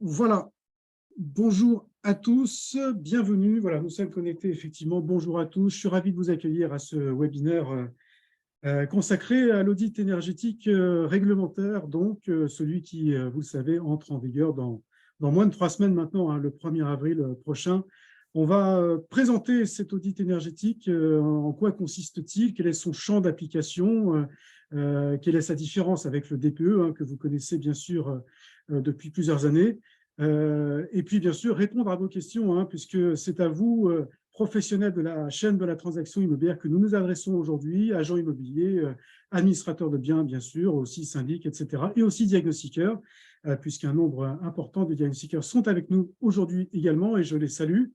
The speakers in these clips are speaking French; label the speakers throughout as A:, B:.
A: Voilà, bonjour à tous, bienvenue. Voilà, nous sommes connectés effectivement. Bonjour à tous, je suis ravi de vous accueillir à ce webinaire consacré à l'audit énergétique réglementaire, donc celui qui, vous le savez, entre en vigueur dans moins de 3 semaines maintenant, hein, le 1er avril prochain. On va présenter cet audit énergétique, en quoi consiste-t-il, quel est son champ d'application, quelle est sa différence avec le DPE, hein, que vous connaissez bien sûr depuis plusieurs années. Et puis, bien sûr, répondre à vos questions, hein, puisque c'est à vous, professionnels de la chaîne de la transaction immobilière, que nous nous adressons aujourd'hui, agents immobiliers, administrateurs de biens, bien sûr, aussi syndics, etc., et aussi diagnostiqueurs, puisqu'un nombre important de diagnostiqueurs sont avec nous aujourd'hui également, et je les salue.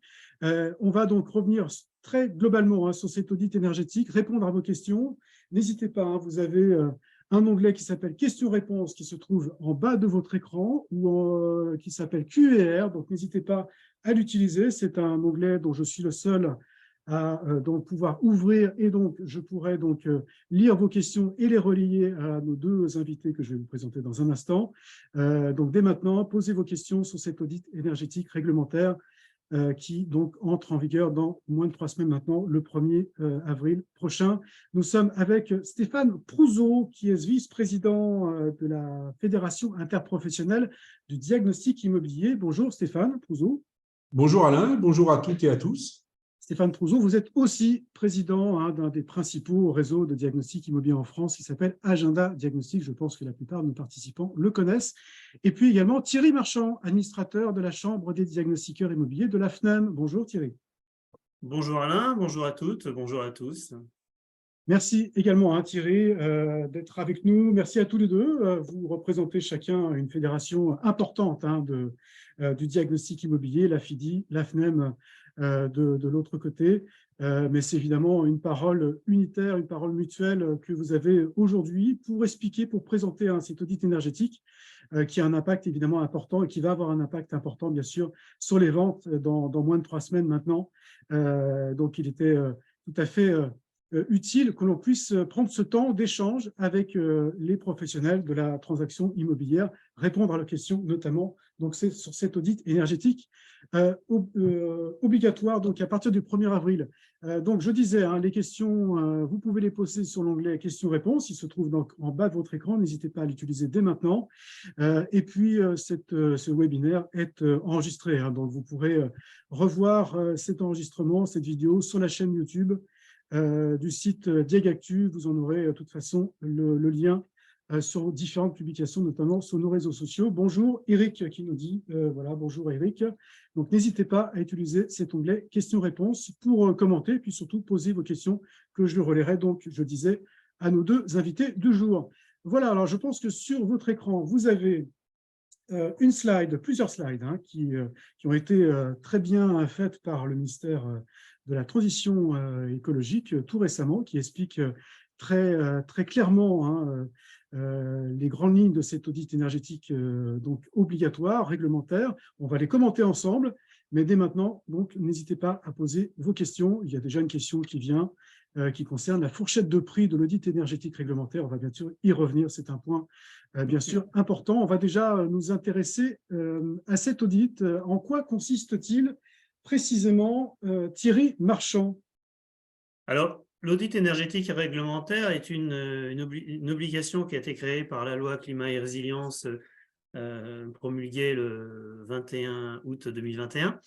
A: On va donc revenir très globalement, hein, sur cet audit énergétique, répondre à vos questions. N'hésitez pas, hein, vous avez un onglet qui s'appelle questions-réponses qui se trouve en bas de votre écran ou qui s'appelle Q&R. Donc, n'hésitez pas à l'utiliser. C'est un onglet dont je suis le seul à donc pouvoir ouvrir et donc je pourrai donc lire vos questions et les relier à nos deux invités que je vais vous présenter dans un instant. Donc, dès maintenant, posez vos questions sur cet audit énergétique réglementaire qui donc entre en vigueur dans moins de 3 semaines maintenant, le 1er avril prochain. Nous sommes avec Stéphane Prouzeau, qui est vice-président de la Fédération interprofessionnelle du diagnostic immobilier. Bonjour Stéphane Prouzeau.
B: Bonjour Alain, bonjour à toutes et à tous.
A: Stéphane Prouzeau, vous êtes aussi président, hein, d'un des principaux réseaux de diagnostic immobilier en France qui s'appelle Agenda Diagnostic. Je pense que la plupart de nos participants le connaissent. Et puis également Thierry Marchand, administrateur de la Chambre des diagnostiqueurs immobiliers de la FNEM. Bonjour Thierry.
C: Bonjour Alain, bonjour à toutes, bonjour à tous.
A: Merci également, hein, Thierry, d'être avec nous. Merci à tous les deux. Vous représentez chacun une fédération importante, hein, du diagnostic immobilier, la FIDI, la FNEM de l'autre côté. Mais c'est évidemment une parole unitaire, une parole mutuelle que vous avez aujourd'hui pour expliquer, pour présenter, hein, cet audit énergétique qui a un impact évidemment important et qui va avoir un impact important, bien sûr, sur les ventes dans moins de 3 semaines maintenant. Donc, il était tout à fait utile que l'on puisse prendre ce temps d'échange avec les professionnels de la transaction immobilière, répondre à leurs questions notamment. Donc, c'est sur cet audit énergétique obligatoire donc à partir du 1er avril. Donc, je disais, hein, les questions, vous pouvez les poser sur l'onglet questions-réponses. Il se trouve donc en bas de votre écran. N'hésitez pas à l'utiliser dès maintenant. Et puis, ce webinaire est enregistré, hein, donc vous pourrez revoir cet enregistrement, cette vidéo sur la chaîne YouTube du site Diagactu. Vous en aurez de toute façon le lien sur différentes publications, notamment sur nos réseaux sociaux. Bonjour Eric qui nous dit, voilà, bonjour Eric. Donc n'hésitez pas à utiliser cet onglet questions-réponses pour commenter, puis surtout poser vos questions que je relayerai donc, je disais, à nos deux invités du jour. Voilà, alors je pense que sur votre écran, vous avez une slide, plusieurs slides, hein, qui ont été très bien faites par le ministère de la Transition écologique tout récemment, qui explique très clairement, hein, les grandes lignes de cet audit énergétique donc obligatoire, réglementaire. On va les commenter ensemble, mais dès maintenant, donc n'hésitez pas à poser vos questions. Il y a déjà une question qui vient, qui concerne la fourchette de prix de l'audit énergétique réglementaire. On va bien sûr y revenir, c'est un point bien sûr important. On va déjà nous intéresser à cet audit. En quoi consiste-t-il précisément, Thierry Marchand?
C: Alors, l'audit énergétique et réglementaire est une obligation qui a été créée par la loi Climat et Résilience promulguée le 21 août 2021.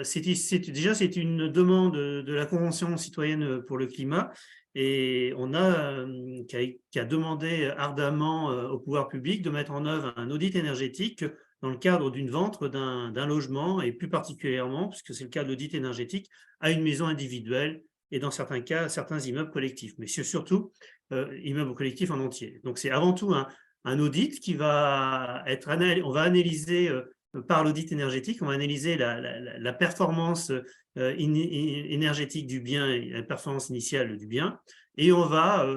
C: C'est une demande de la Convention citoyenne pour le climat et on a qui a demandé ardemment au pouvoir public de mettre en œuvre un audit énergétique dans le cadre d'une vente d'un logement et plus particulièrement, puisque c'est le cas de l'audit énergétique, à une maison individuelle et dans certains cas, certains immeubles collectifs, mais c'est surtout immeubles collectifs en entier. Donc c'est avant tout un audit qui va être on va analyser par l'audit énergétique, on va analyser la performance énergétique du bien et la performance initiale du bien, et on va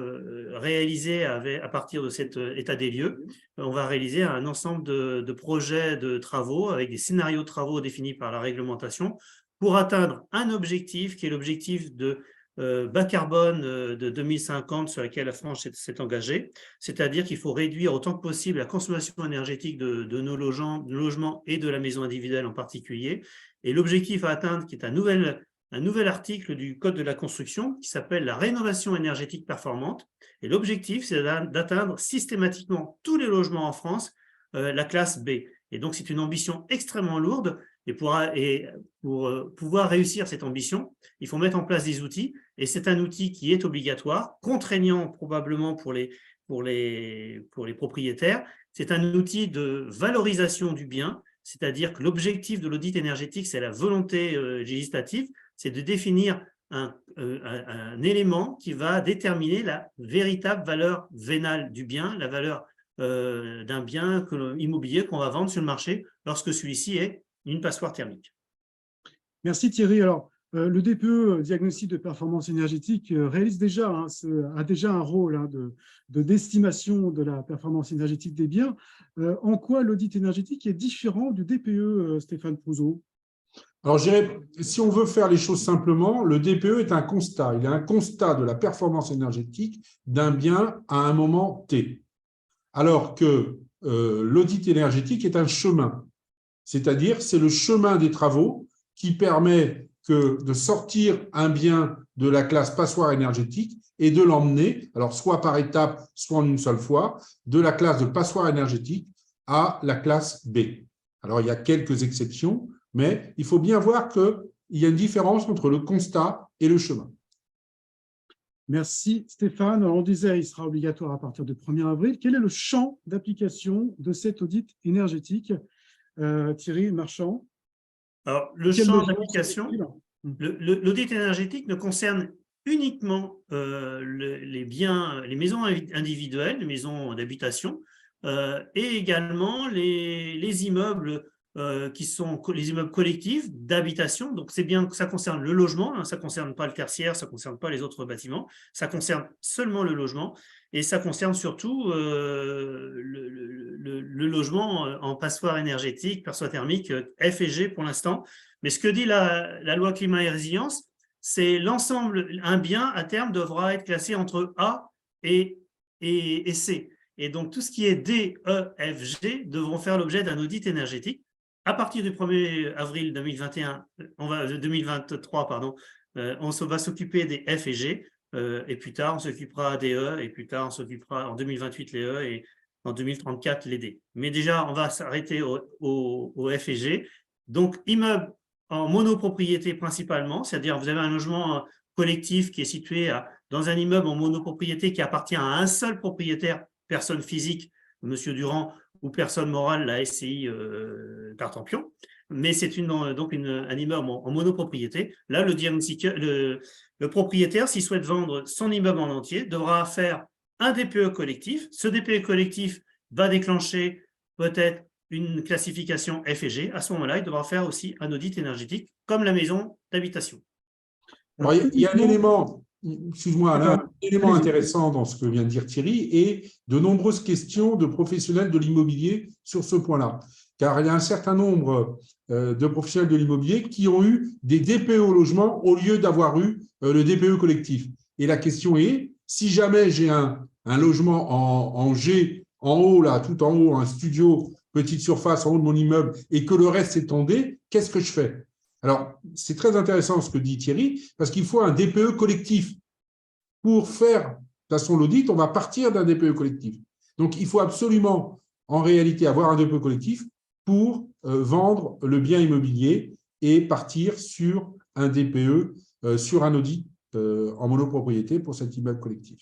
C: réaliser, à partir de cet état des lieux, on va réaliser un ensemble de projets de travaux avec des scénarios de travaux définis par la réglementation pour atteindre un objectif qui est l'objectif de bas carbone de 2050 sur laquelle la France s'est engagée, c'est-à-dire qu'il faut réduire autant que possible la consommation énergétique de nos logements et de la maison individuelle en particulier. Et l'objectif à atteindre, qui est un nouvel article du Code de la construction qui s'appelle la rénovation énergétique performante. Et l'objectif, c'est d'atteindre systématiquement tous les logements en France la classe B. Et donc, c'est une ambition extrêmement lourde. Et pour pouvoir réussir cette ambition, il faut mettre en place des outils. Et c'est un outil qui est obligatoire, contraignant probablement pour les propriétaires. C'est un outil de valorisation du bien, c'est-à-dire que l'objectif de l'audit énergétique, c'est la volonté législative, c'est de définir un élément qui va déterminer la véritable valeur vénale du bien, la valeur d'un bien immobilier qu'on va vendre sur le marché lorsque celui-ci est une passoire thermique.
A: Merci Thierry. Alors, le DPE, diagnostic de performance énergétique, réalise déjà, a déjà un rôle d'estimation de la performance énergétique des biens. En quoi l'audit énergétique est différent du DPE, Stéphane Prouzeau?
B: Alors, je dirais, si on veut faire les choses simplement, le DPE est un constat. Il est un constat de la performance énergétique d'un bien à un moment T. Alors que l'audit énergétique est un chemin. C'est-à-dire, c'est le chemin des travaux qui permet de sortir un bien de la classe passoire énergétique et de l'emmener, alors soit par étape, soit en une seule fois, de la classe de passoire énergétique à la classe B. Alors, il y a quelques exceptions, mais il faut bien voir qu'il y a une différence entre le constat et le chemin.
A: Merci Stéphane. Alors, on disait qu'il sera obligatoire à partir du 1er avril. Quel est le champ d'application de cet audit énergétique, Thierry Marchand?
C: Alors, le champ d'application, l'audit énergétique ne concerne uniquement les maisons individuelles, les maisons d'habitation, et également les immeubles qui sont les immeubles collectifs d'habitation. Donc, c'est bien que ça concerne le logement, hein, ça ne concerne pas le tertiaire, ça ne concerne pas les autres bâtiments, ça concerne seulement le logement et ça concerne surtout le logement en passoire énergétique, passoire thermique, F et G pour l'instant. Mais ce que dit la loi climat et résilience, c'est l'ensemble, un bien à terme devra être classé entre A et C. Et donc, tout ce qui est D, E, F, G devront faire l'objet d'un audit énergétique. À partir du 1er avril 2023, on va s'occuper des F et G, et plus tard, on s'occupera des E, et plus tard, on s'occupera en 2028 les E, et en 2034 les D. Mais déjà, on va s'arrêter au F et G. Donc, immeuble en monopropriété principalement, c'est-à-dire vous avez un logement collectif qui est situé dans un immeuble en monopropriété qui appartient à un seul propriétaire, personne physique, Monsieur Durand, ou personne morale, la SCI Tartampion, mais c'est donc un immeuble en monopropriété. Là, le propriétaire, s'il souhaite vendre son immeuble en entier, devra faire un DPE collectif. Ce DPE collectif va déclencher peut-être une classification F et G. À ce moment-là, il devra faire aussi un audit énergétique, comme la maison d'habitation.
B: Alors, il y a un élément… Excuse-moi, Alain, un élément intéressant dans ce que vient de dire Thierry et de nombreuses questions de professionnels de l'immobilier sur ce point-là. Car il y a un certain nombre de professionnels de l'immobilier qui ont eu des DPE au logement au lieu d'avoir eu le DPE collectif. Et la question est, si jamais j'ai un logement en G, en haut, là, tout en haut, un studio, petite surface en haut de mon immeuble, et que le reste est en D, qu'est-ce que je fais ? Alors, c'est très intéressant ce que dit Thierry, parce qu'il faut un DPE collectif. Pour faire, de toute façon, l'audit, on va partir d'un DPE collectif. Donc, il faut absolument, en réalité, avoir un DPE collectif pour vendre le bien immobilier et partir sur un DPE, sur un audit en monopropriété pour cet immeuble collectif.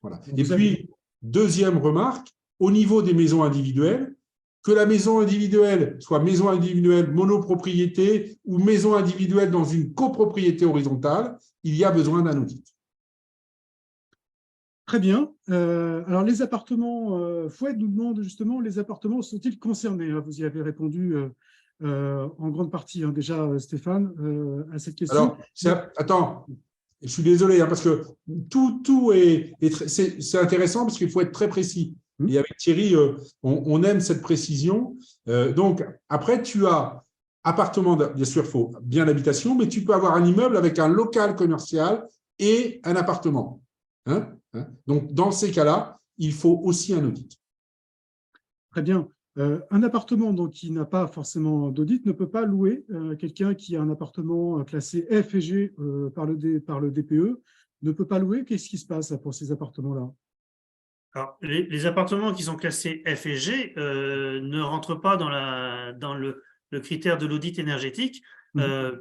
B: Voilà. Et puis, deuxième remarque, au niveau des maisons individuelles, que la maison individuelle soit maison individuelle monopropriété ou maison individuelle dans une copropriété horizontale, il y a besoin d'un audit.
A: Très bien. Alors, les appartements, Fouette nous demande justement, les appartements sont-ils concernés? Vous y avez répondu en grande partie déjà, Stéphane, à cette question.
B: Alors, attends, je suis désolé, parce que tout c'est intéressant parce qu'il faut être très précis. Et avec Thierry, on aime cette précision. Donc, après, tu as appartement, bien sûr, il faut bien l'habitation, mais tu peux avoir un immeuble avec un local commercial et un appartement. Donc, dans ces cas-là, il faut aussi un audit.
A: Très bien. Un appartement donc, qui n'a pas forcément d'audit ne peut pas louer. Quelqu'un qui a un appartement classé F et G par le DPE ne peut pas louer. Qu'est-ce qui se passe pour ces appartements-là?
C: Alors, les appartements qui sont classés F et G ne rentrent pas dans le critère de l'audit énergétique,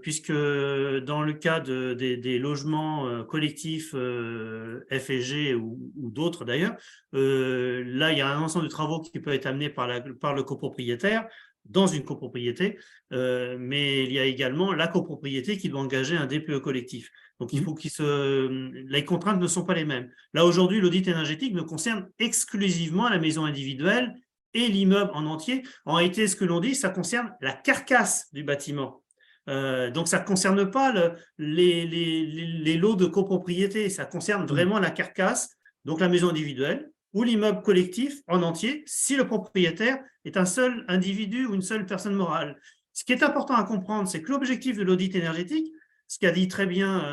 C: puisque dans le cas des logements collectifs F et G ou d'autres d'ailleurs, là, il y a un ensemble de travaux qui peut être amené par le copropriétaire dans une copropriété, mais il y a également la copropriété qui doit engager un DPE collectif. Donc, il faut les contraintes ne sont pas les mêmes. Là, aujourd'hui, l'audit énergétique ne concerne exclusivement la maison individuelle et l'immeuble en entier. En réalité, ce que l'on dit, ça concerne la carcasse du bâtiment. Donc, ça ne concerne pas les lots de copropriété, ça concerne vraiment la carcasse, donc la maison individuelle ou l'immeuble collectif en entier, si le propriétaire est un seul individu ou une seule personne morale. Ce qui est important à comprendre, c'est que l'objectif de l'audit énergétique, ce qu'a dit très bien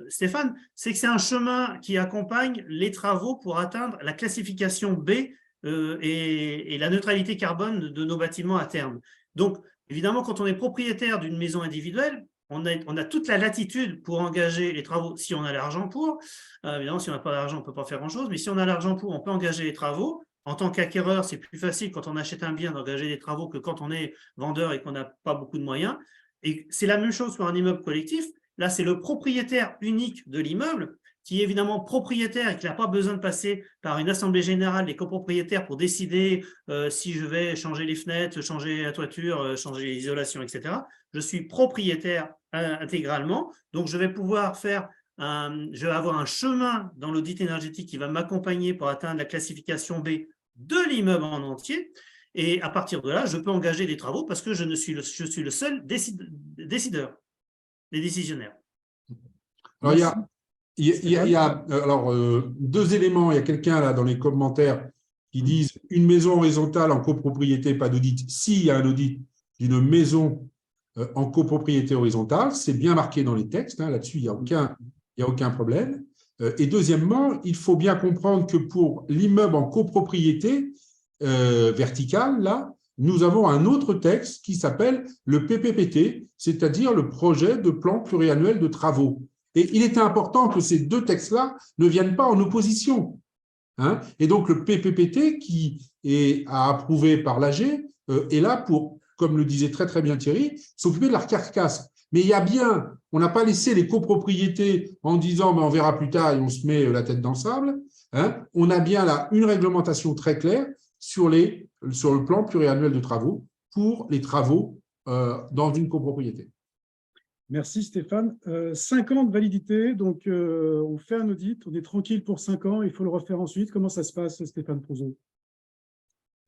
C: Stéphane, c'est que c'est un chemin qui accompagne les travaux pour atteindre la classification B et la neutralité carbone de nos bâtiments à terme. Donc, évidemment, quand on est propriétaire d'une maison individuelle, on a toute la latitude pour engager les travaux si on a l'argent pour. Évidemment, si on n'a pas d'argent, on ne peut pas faire grand-chose, mais si on a l'argent pour, on peut engager les travaux. En tant qu'acquéreur, c'est plus facile quand on achète un bien d'engager des travaux que quand on est vendeur et qu'on n'a pas beaucoup de moyens. Et c'est la même chose pour un immeuble collectif. Là, c'est le propriétaire unique de l'immeuble qui est évidemment propriétaire et qui n'a pas besoin de passer par une assemblée générale des copropriétaires pour décider si je vais changer les fenêtres, changer la toiture, changer l'isolation, etc. Je suis propriétaire intégralement, donc je vais pouvoir je vais avoir un chemin dans l'audit énergétique qui va m'accompagner pour atteindre la classification B de l'immeuble en entier. Et à partir de là, je peux engager des travaux parce que je suis le seul décideur, les décisionnaires.
B: Alors, il y a deux éléments. Il y a quelqu'un là dans les commentaires qui disent une maison horizontale en copropriété, pas d'audit. S'il y a un audit d'une maison en copropriété horizontale, c'est bien marqué dans les textes. Là-dessus, il n'y a aucun problème. Et deuxièmement, il faut bien comprendre que pour l'immeuble en copropriété verticale, là, nous avons un autre texte qui s'appelle le PPPT, c'est-à-dire le projet de plan pluriannuel de travaux. Et il était important que ces deux textes-là ne viennent pas en opposition. Et donc, le PPPT, qui est approuvé par l'AG, est là pour, comme le disait très très bien Thierry, s'occuper de la carcasse. Mais il y a bien, on n'a pas laissé les copropriétés en disant on verra plus tard et on se met la tête dans le sable. On a bien là une réglementation très claire sur le plan pluriannuel de travaux pour les travaux dans une copropriété.
A: Merci Stéphane. 5 ans de validité, donc on fait un audit, on est tranquille pour 5 ans, il faut le refaire ensuite. Comment ça se passe, Stéphane Prouzot?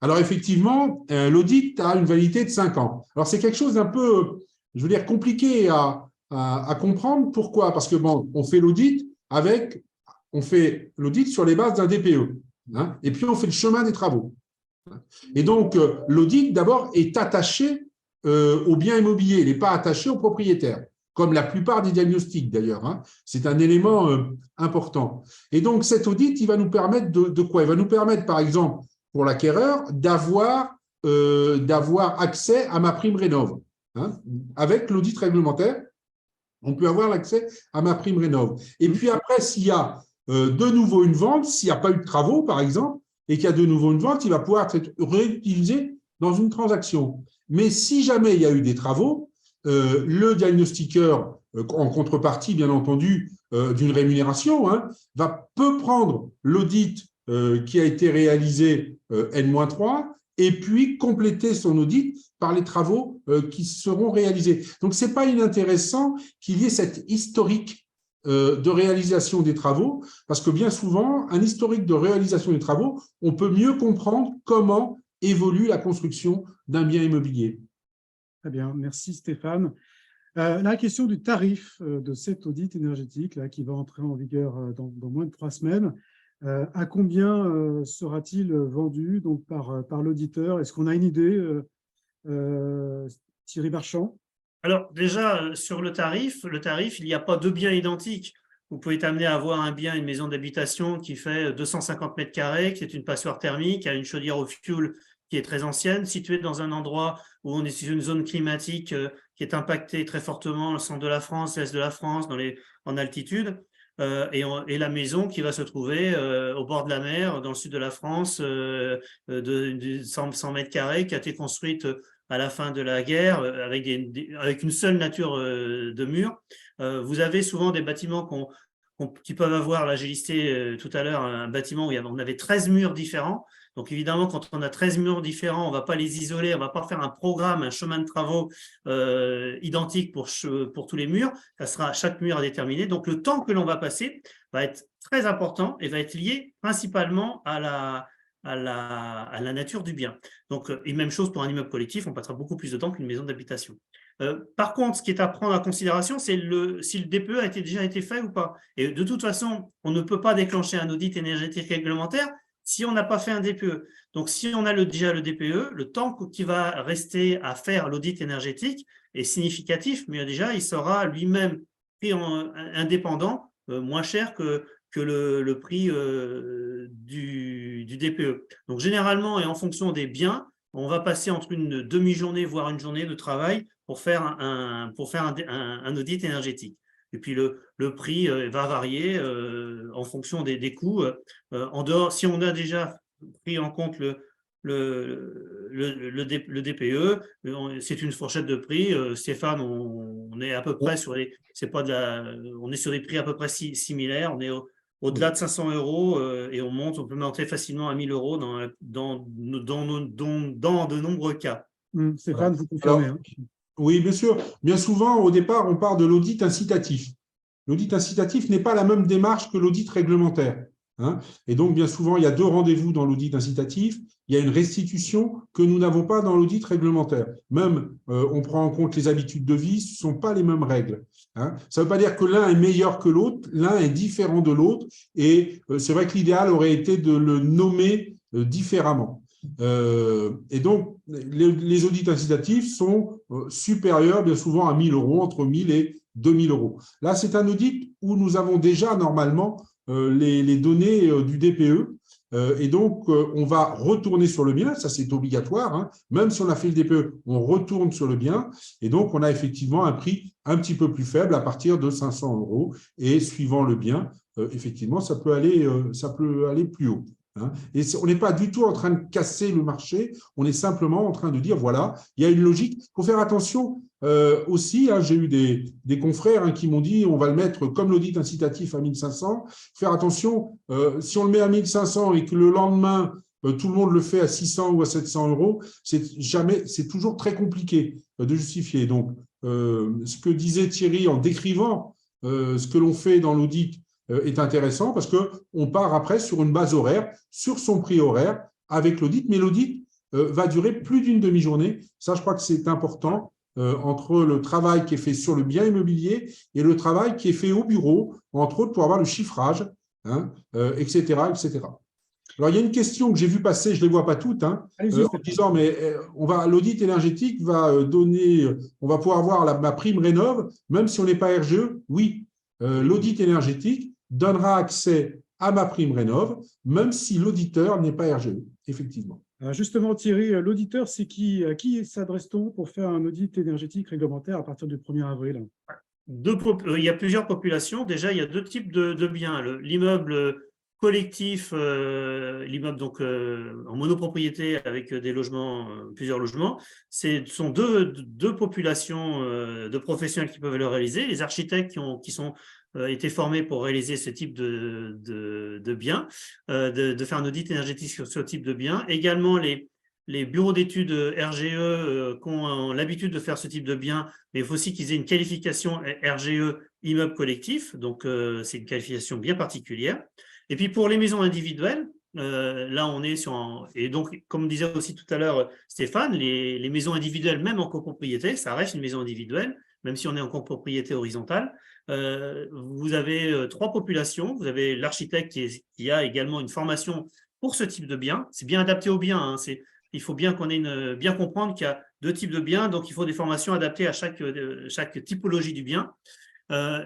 B: Alors effectivement, l'audit a une validité de 5 ans. Alors c'est quelque chose d'un peu, je veux dire, compliqué à comprendre. Pourquoi? Parce que bon, on fait l'audit sur les bases d'un DPE, et puis on fait le chemin des travaux. Et donc l'audit d'abord est attaché au bien immobilier, il n'est pas attaché au propriétaire, comme la plupart des diagnostics d'ailleurs. C'est un élément important. Et donc cet audit, il va nous permettre de quoi? Il va nous permettre, par exemple, pour l'acquéreur, d'avoir accès à ma prime rénov. Avec l'audit réglementaire, on peut avoir l'accès à ma prime rénov. Et puis après, s'il y a de nouveau une vente, s'il n'y a pas eu de travaux, par exemple, et qu'il y a de nouveau une vente, il va pouvoir être réutilisé dans une transaction. Mais si jamais il y a eu des travaux, le diagnostiqueur, en contrepartie, bien entendu, d'une rémunération, peut prendre l'audit qui a été réalisé N-3 et puis compléter son audit par les travaux qui seront réalisés. Donc, ce n'est pas inintéressant qu'il y ait cette historique de réalisation des travaux, parce que bien souvent, un historique de réalisation des travaux, on peut mieux comprendre comment évolue la construction d'un bien immobilier.
A: Très bien, merci Stéphane. La question du tarif de cet audit énergétique là, qui va entrer en vigueur dans moins de 3 semaines, à combien sera-t-il vendu donc, par l'auditeur? Est-ce qu'on a une idée, Thierry Marchand?
C: Alors déjà, sur le tarif, il n'y a pas deux biens identiques. Vous pouvez être amené à avoir un bien, une maison d'habitation qui fait 250 mètres carrés, qui est une passoire thermique, qui a une chaudière au fioul qui est très ancienne, située dans un endroit où on est sur une zone climatique qui est impactée très fortement, le centre de la France, l'est de la France, en altitude, et la maison qui va se trouver au bord de la mer, dans le sud de la France, de 100 mètres carrés, qui a été construite à la fin de la guerre, avec une seule nature de mur. Vous avez souvent des bâtiments qui peuvent avoir, là j'ai listé tout à l'heure, un bâtiment où on avait 13 murs différents. Donc évidemment, quand on a 13 murs différents, on ne va pas les isoler, on ne va pas faire un programme, un chemin de travaux identique pour tous les murs. Ça sera chaque mur à déterminer. Donc le temps que l'on va passer va être très important et va être lié principalement à la nature du bien. Donc, et même chose pour un immeuble collectif, on passera beaucoup plus de temps qu'une maison d'habitation. Par contre, ce qui est à prendre en considération, c'est si le DPE a déjà été fait ou pas. Et de toute façon, on ne peut pas déclencher un audit énergétique réglementaire si on n'a pas fait un DPE. Donc, si on a déjà le DPE, le temps qui va rester à faire l'audit énergétique est significatif, mais déjà, il sera lui-même prix indépendant, moins cher que le prix du DPE. Donc, généralement, et en fonction des biens, on va passer entre une demi-journée, voire une journée de travail pour faire un audit énergétique. Et puis, le prix va varier en fonction des coûts. En dehors, si on a déjà pris en compte le DPE, c'est une fourchette de prix. Stéphane, on est à peu près sur on est sur des prix à peu près similaires. On est au-delà de 500 € et on peut monter facilement à 1 000 € dans de nombreux cas.
A: Stéphane, vous confirmez.
B: Alors, oui, bien sûr. Bien souvent, au départ, on part de l'audit incitatif. L'audit incitatif n'est pas la même démarche que l'audit réglementaire. Et donc, bien souvent, il y a deux rendez-vous dans l'audit incitatif. Il y a une restitution que nous n'avons pas dans l'audit réglementaire. Même, on prend en compte les habitudes de vie, ce ne sont pas les mêmes règles. Ça ne veut pas dire que l'un est meilleur que l'autre, l'un est différent de l'autre. Et c'est vrai que l'idéal aurait été de le nommer différemment. Et donc, les audits incitatifs sont supérieurs bien souvent à 1 000 €, entre 1 000 et 2 000 €. Là, c'est un audit où nous avons déjà normalement les données du DPE. Et donc, on va retourner sur le bien, ça c'est obligatoire, même si on a fait le DPE, on retourne sur le bien, et donc on a effectivement un prix un petit peu plus faible à partir de 500 €, et suivant le bien, effectivement, ça peut aller plus haut. Et on n'est pas du tout en train de casser le marché, on est simplement en train de dire, voilà, il y a une logique. Il faut faire attention aussi, j'ai eu des confrères qui m'ont dit, on va le mettre comme l'audit incitatif à 1 500. Faire attention, si on le met à 1 500 et que le lendemain, tout le monde le fait à 600 ou à 700 €, c'est toujours très compliqué de justifier. Donc, ce que disait Thierry en décrivant ce que l'on fait dans l'audit, est intéressant parce qu'on part après sur une base horaire, sur son prix horaire avec l'audit, mais l'audit va durer plus d'une demi-journée. Ça, je crois que c'est important entre le travail qui est fait sur le bien immobilier et le travail qui est fait au bureau, entre autres pour avoir le chiffrage, etc., etc. Alors, il y a une question que j'ai vue passer, je ne les vois pas toutes, en disant, mais l'audit énergétique va donner, on va pouvoir avoir ma prime rénov', même si on n'est pas RGE. Oui, l'audit énergétique donnera accès à ma prime rénov', même si l'auditeur n'est pas RGE, effectivement.
A: Alors justement, Thierry, l'auditeur, c'est qui? À qui s'adresse-t-on pour faire un audit énergétique réglementaire à partir du 1er avril?
C: Il y a plusieurs populations. Déjà, il y a deux types de biens. L'immeuble collectif, l'immeuble donc en monopropriété avec des logements, plusieurs logements, ce sont deux populations de professionnels qui peuvent le réaliser. Les architectes qui sont été formés pour réaliser ce type de biens, de faire un audit énergétique sur ce type de biens. Également, les bureaux d'études RGE qui ont l'habitude de faire ce type de biens, mais il faut aussi qu'ils aient une qualification RGE immeuble collectif. Donc, c'est une qualification bien particulière. Et puis, pour les maisons individuelles, là, on est sur… Et donc, comme disait aussi tout à l'heure Stéphane, les maisons individuelles, même en copropriété, ça reste une maison individuelle, même si on est en copropriété horizontale. Vous avez trois populations. Vous avez l'architecte qui a également une formation pour ce type de bien. C'est bien adapté au bien. il faut bien bien comprendre qu'il y a 2 types de biens, donc il faut des formations adaptées à chaque typologie du bien.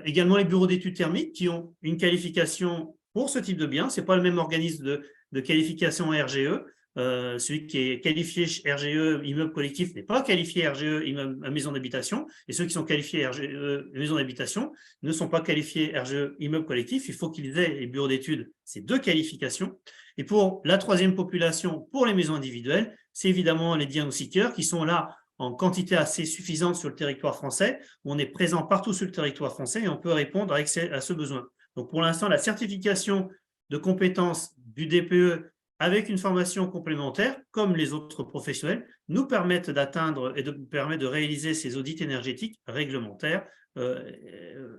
C: Également les bureaux d'études thermiques qui ont une qualification pour ce type de bien. Ce n'est pas le même organisme de qualification RGE. Celui qui est qualifié RGE immeuble collectif n'est pas qualifié RGE immeuble maison d'habitation, et ceux qui sont qualifiés RGE maison d'habitation ne sont pas qualifiés RGE immeuble collectif. Il faut qu'ils aient, les bureaux d'études, ces 2 qualifications. Et pour la 3e population, pour les maisons individuelles, c'est évidemment les diagnostiqueurs qui sont là en quantité assez suffisante sur le territoire français, où on est présent partout sur le territoire français et on peut répondre à ce besoin. Donc pour l'instant, la certification de compétences du DPE avec une formation complémentaire, comme les autres professionnels, nous permettent d'atteindre et de réaliser ces audits énergétiques réglementaires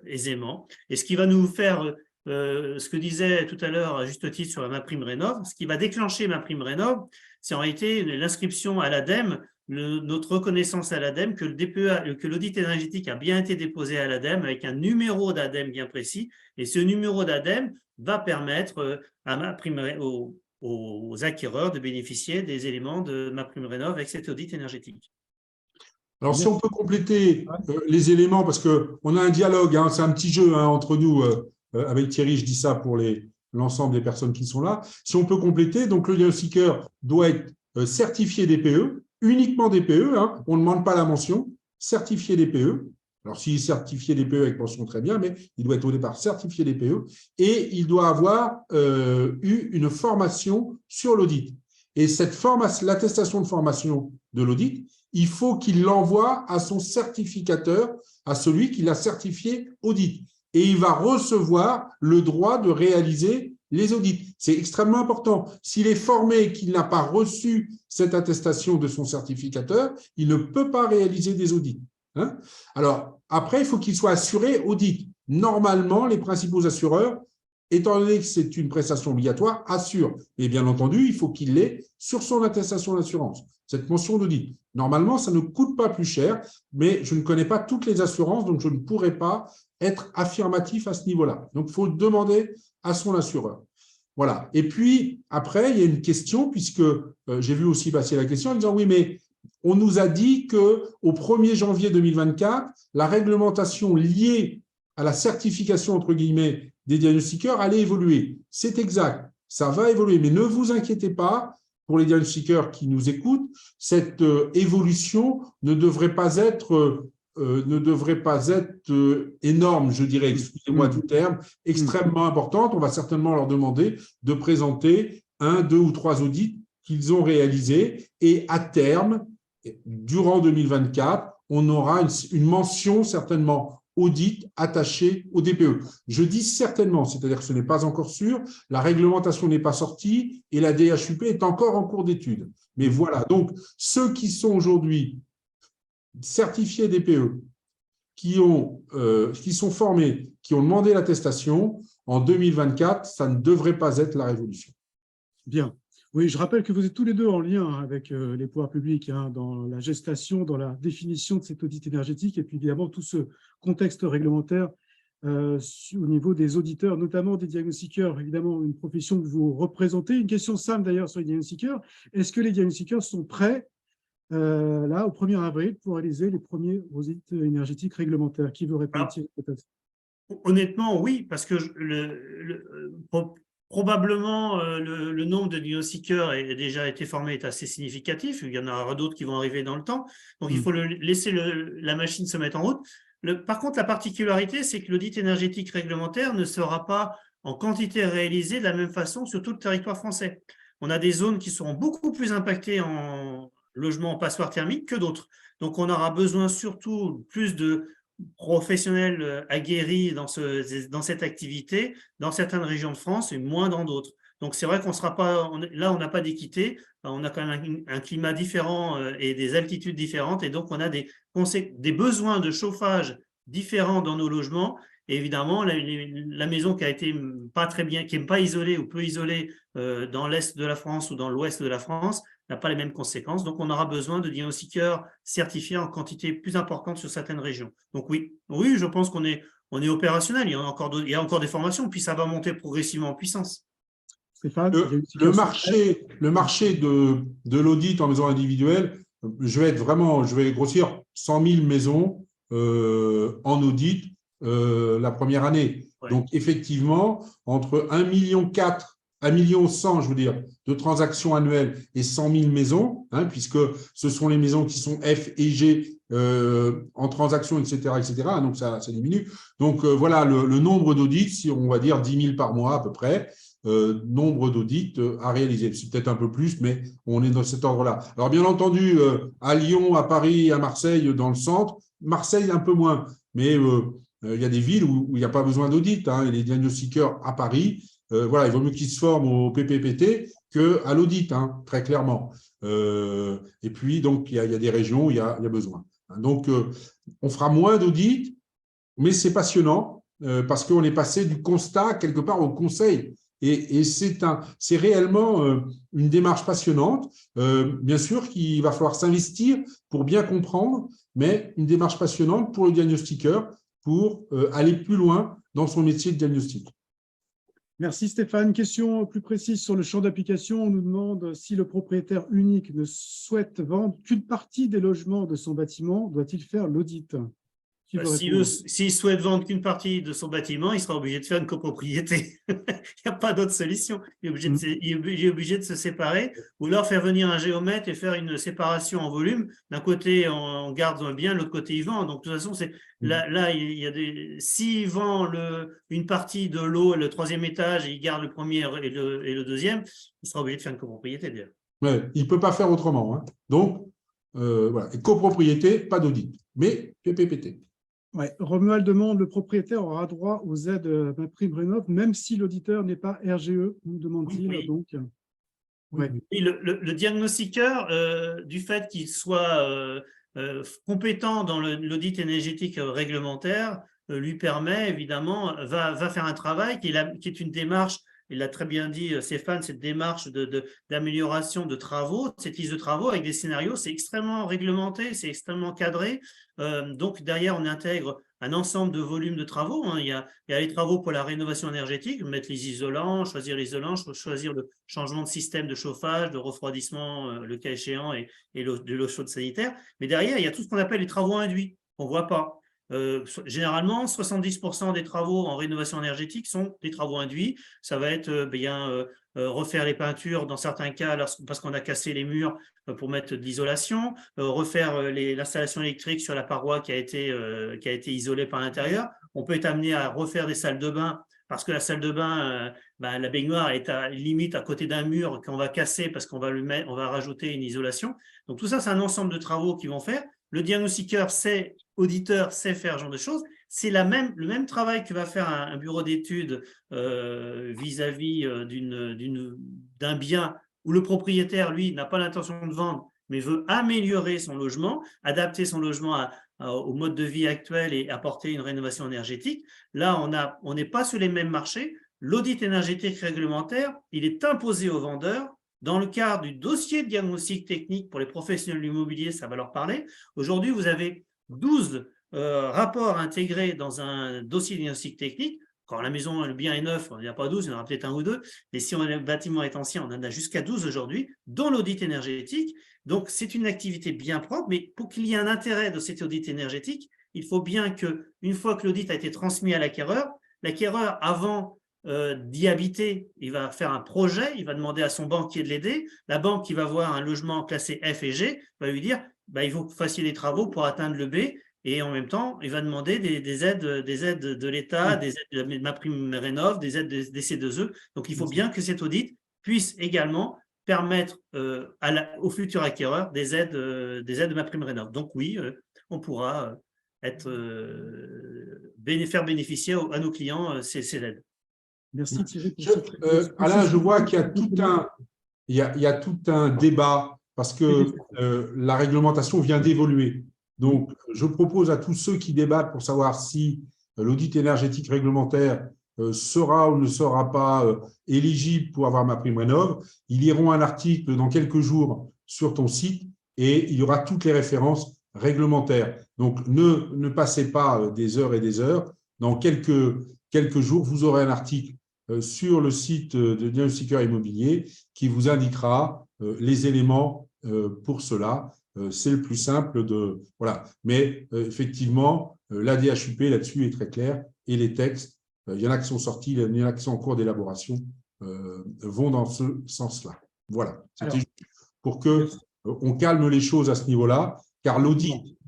C: aisément. Et ce qui va nous faire, ce que disait tout à l'heure à juste titre sur MaPrimeRénov', ce qui va déclencher MaPrimeRénov', c'est en réalité l'inscription à l'ADEME, notre reconnaissance à l'ADEME, que le DPE, que l'audit énergétique a bien été déposé à l'ADEME avec un numéro d'ADEME bien précis. Et ce numéro d'ADEME va permettre aux acquéreurs de bénéficier des éléments de MaPrimeRénov' avec cet audit énergétique.
B: Alors, si on peut compléter les éléments, parce qu'on a un dialogue, hein, c'est un petit jeu entre nous, avec Thierry, je dis ça pour l'ensemble des personnes qui sont là. Si on peut compléter, donc le diagnostiqueur doit être certifié DPE, uniquement DPE, hein, on ne demande pas la mention, certifié DPE. Alors, s'il est certifié DPE avec mention, très bien, mais il doit être au départ certifié DPE et il doit avoir eu une formation sur l'audit. Et cette formation, l'attestation de formation de l'audit, il faut qu'il l'envoie à son certificateur, à celui qui l'a certifié audit. Et il va recevoir le droit de réaliser les audits. C'est extrêmement important. S'il est formé et qu'il n'a pas reçu cette attestation de son certificateur, il ne peut pas réaliser des audits. Hein? Alors, après, il faut qu'il soit assuré audit. Normalement, les principaux assureurs, étant donné que c'est une prestation obligatoire, assurent. Et bien entendu, il faut qu'il l'ait sur son attestation d'assurance, cette mention d'audit. Normalement, ça ne coûte pas plus cher, mais je ne connais pas toutes les assurances, donc je ne pourrais pas être affirmatif à ce niveau-là. Donc, il faut demander à son assureur. Voilà. Et puis, après, il y a une question, puisque j'ai vu aussi passer la question en disant, oui, mais on nous a dit qu'au 1er janvier 2024, la réglementation liée à la certification, entre guillemets, des diagnostiqueurs allait évoluer. C'est exact, ça va évoluer, mais ne vous inquiétez pas, pour les diagnostiqueurs qui nous écoutent, cette évolution ne devrait pas être énorme, je dirais, excusez-moi du terme, extrêmement importante. On va certainement leur demander de présenter 1, 2 ou 3 audits qu'ils ont réalisés et à terme, durant 2024, on aura une mention certainement audit attaché au DPE. Je dis certainement, c'est-à-dire que ce n'est pas encore sûr, la réglementation n'est pas sortie et la DHUP est encore en cours d'étude. Mais voilà, donc ceux qui sont aujourd'hui certifiés DPE, qui sont formés, qui ont demandé l'attestation, en 2024, ça ne devrait pas être la révolution.
A: Bien. Oui, je rappelle que vous êtes tous les deux en lien avec les pouvoirs publics dans la gestation, dans la définition de cet audit énergétique et puis évidemment tout ce contexte réglementaire au niveau des auditeurs, notamment des diagnostiqueurs, évidemment une profession que vous représentez. Une question simple d'ailleurs sur les diagnostiqueurs. Est-ce que les diagnostiqueurs sont prêts là au 1er avril pour réaliser les premiers audits énergétiques réglementaires? Qui veut répondre peut-être?
C: Honnêtement, oui, parce que probablement, le nombre de diagnostiqueurs a déjà été formé est assez significatif. Il y en aura d'autres qui vont arriver dans le temps. Donc, il faut laisser la machine se mettre en route. Par contre, la particularité, c'est que l'audit énergétique réglementaire ne sera pas en quantité réalisée de la même façon sur tout le territoire français. On a des zones qui seront beaucoup plus impactées en logement en passoire thermique que d'autres. Donc, on aura besoin surtout plus de professionnels aguerris dans cette activité dans certaines régions de France et moins dans d'autres. Donc, c'est vrai qu'on sera pas là, on n'a pas d'équité, on a quand même un climat différent et des altitudes différentes et donc on a des besoins de chauffage différents dans nos logements. Et évidemment, la maison qui a été pas très bien, qui n'est pas isolée ou peu isolée dans l'est de la France ou dans l'ouest de la France, n'a pas les mêmes conséquences. Donc, on aura besoin de diagnostiqueurs certifiés en quantité plus importante sur certaines régions. Donc, oui, je pense qu'on est opérationnel. Il y a encore des formations, puis ça va monter progressivement en puissance.
A: Stéphane, il y a une
B: Le
A: situation-
B: marché de l'audit en maison individuelle, je vais grossir 100 000 maisons en audit la première année.
C: Ouais.
B: Donc, effectivement, entre 1,4 million, 1,1 million, je veux dire, de transactions annuelles et 100 000 maisons, hein, puisque ce sont les maisons qui sont F et G en transactions, etc., etc. Donc, ça diminue. Donc, voilà le nombre d'audits, si on va dire 10 000 par mois à peu près. Nombre d'audits à réaliser. C'est peut-être un peu plus, mais on est dans cet ordre-là. Alors, bien entendu, à Lyon, à Paris, à Marseille, dans le centre, Marseille un peu moins, mais il y a des villes où il n'y a pas besoin d'audit. Hein, et les diagnostiqueurs à Paris, voilà, il vaut mieux qu'ils se forment au PPPT qu'à l'audit, hein, très clairement. Et puis, donc, il y a des régions où il y a besoin. Donc, on fera moins d'audits, mais c'est passionnant parce qu'on est passé du constat quelque part au conseil. Et c'est réellement une démarche passionnante. Bien sûr qu'il va falloir s'investir pour bien comprendre, mais une démarche passionnante pour le diagnostiqueur pour aller plus loin dans son métier de diagnostic.
A: Merci Stéphane. Question plus précise sur le champ d'application. On nous demande si le propriétaire unique ne souhaite vendre qu'une partie des logements de son bâtiment, doit-il faire l'audit?
C: S'il souhaite vendre qu'une partie de son bâtiment, il sera obligé de faire une copropriété. Il n'y a pas d'autre solution. Il est obligé de se séparer ou alors faire venir un géomètre et faire une séparation en volume. D'un côté, on garde bien, de l'autre côté, il vend. Donc, de toute façon, là, il y a s'il vend une partie de l'eau et le troisième étage et il garde le premier et le deuxième, il sera obligé de faire une copropriété d'ailleurs.
B: Ouais, il ne peut pas faire autrement. Hein. Donc, voilà. Et copropriété, pas d'audit, mais PPPT.
A: Ouais. Romuald demande, le propriétaire aura droit aux aides MaPrimeRénov, même si l'auditeur n'est pas RGE, nous demande-t-il.
C: Oui.
A: Donc, ouais.
C: Et le diagnostiqueur, du fait qu'il soit compétent dans l'audit énergétique réglementaire, lui permet évidemment, va faire un travail qui est une démarche, il l'a très bien dit Stéphane, cette démarche d'amélioration de travaux, cette liste de travaux avec des scénarios, c'est extrêmement réglementé, c'est extrêmement cadré. Donc derrière, on intègre un ensemble de volumes de travaux. Hein. Il y a les travaux pour la rénovation énergétique, mettre les isolants, choisir le changement de système de chauffage, de refroidissement, le cas échéant, et de l'eau chaude sanitaire. Mais derrière, il y a tout ce qu'on appelle les travaux induits, qu'on ne voit pas. Généralement, 70% des travaux en rénovation énergétique sont des travaux induits. Ça va être refaire les peintures dans certains cas parce qu'on a cassé les murs pour mettre de l'isolation, refaire l'installation électrique sur la paroi qui a été isolée par l'intérieur. On peut être amené à refaire des salles de bain parce que la salle de bain, la baignoire est limite à côté d'un mur qu'on va casser parce qu'on va rajouter une isolation. Donc tout ça, c'est un ensemble de travaux qu'ils vont faire. Le diagnostiqueur auditeur sait faire ce genre de choses. C'est le même travail que va faire un bureau d'études vis-à-vis d'un bien où le propriétaire, lui, n'a pas l'intention de vendre, mais veut améliorer son logement, adapter son logement au mode de vie actuel et apporter une rénovation énergétique. Là, on n'est pas sur les mêmes marchés. L'audit énergétique réglementaire, il est imposé aux vendeurs. Dans le cadre du dossier de diagnostic technique pour les professionnels de l'immobilier, ça va leur parler. Aujourd'hui, vous avez 12 rapports intégrés dans un dossier de diagnostic technique. Quand la maison, le bien est neuf, il n'y en a pas 12, il y en aura peut-être un ou deux. Mais si le bâtiment est ancien, on en a jusqu'à 12 aujourd'hui, dont l'audit énergétique. Donc, c'est une activité bien propre, mais pour qu'il y ait un intérêt de cet audit énergétique, il faut bien qu'une fois que l'audit a été transmis à l'acquéreur, avant d'y habiter, il va faire un projet, il va demander à son banquier de l'aider. La banque qui va voir un logement classé F et G va lui dire il faut que vous fassiez les travaux pour atteindre le B, et en même temps, il va demander des aides de l'État, des aides de MaPrimeRénov, des aides des C2E. Donc, il faut bien que cet audit puisse également permettre au futur acquéreur des aides de MaPrimeRénov. Donc, oui, on pourra faire bénéficier à nos clients ces aides.
A: Merci Thierry.
B: Alain, je vois qu'il y a tout un débat parce que la réglementation vient d'évoluer. Donc, je propose à tous ceux qui débattent pour savoir si l'audit énergétique réglementaire sera ou ne sera pas éligible pour avoir MaPrimeRénov. Ils liront un article dans quelques jours sur ton site et il y aura toutes les références réglementaires. Donc, ne passez pas des heures et des heures. Dans quelques jours, vous aurez un article sur le site de diagnostiqueur immobilier qui vous indiquera les éléments pour cela. C'est le plus simple de… Voilà. Mais effectivement, la DHUP là-dessus est très claire et les textes, il y en a qui sont sortis, il y en a qui sont en cours d'élaboration, vont dans ce sens-là. Voilà. C'était juste pour qu'on calme les choses à ce niveau-là, car l'audit,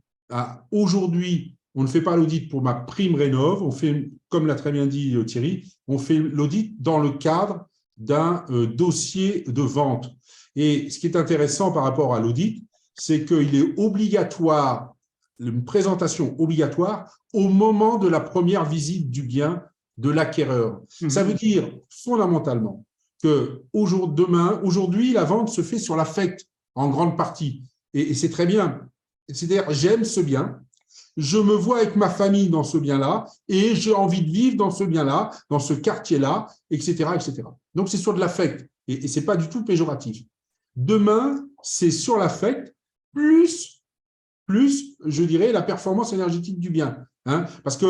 B: aujourd'hui, on ne fait pas l'audit pour ma prime rénov', on fait, comme l'a très bien dit Thierry, on fait l'audit dans le cadre d'un dossier de vente. Et ce qui est intéressant par rapport à l'audit, c'est qu'il est obligatoire, une présentation obligatoire au moment de la première visite du bien de l'acquéreur. Ça veut dire fondamentalement que aujourd'hui, la vente se fait sur l'affect en grande partie. Et c'est très bien. C'est-à-dire, j'aime ce bien, je me vois avec ma famille dans ce bien-là et j'ai envie de vivre dans ce bien-là, dans ce quartier-là, etc., etc. Donc, c'est sur de l'affect et ce n'est pas du tout péjoratif. Demain, c'est sur l'affect plus, je dirais, la performance énergétique du bien. Hein, parce que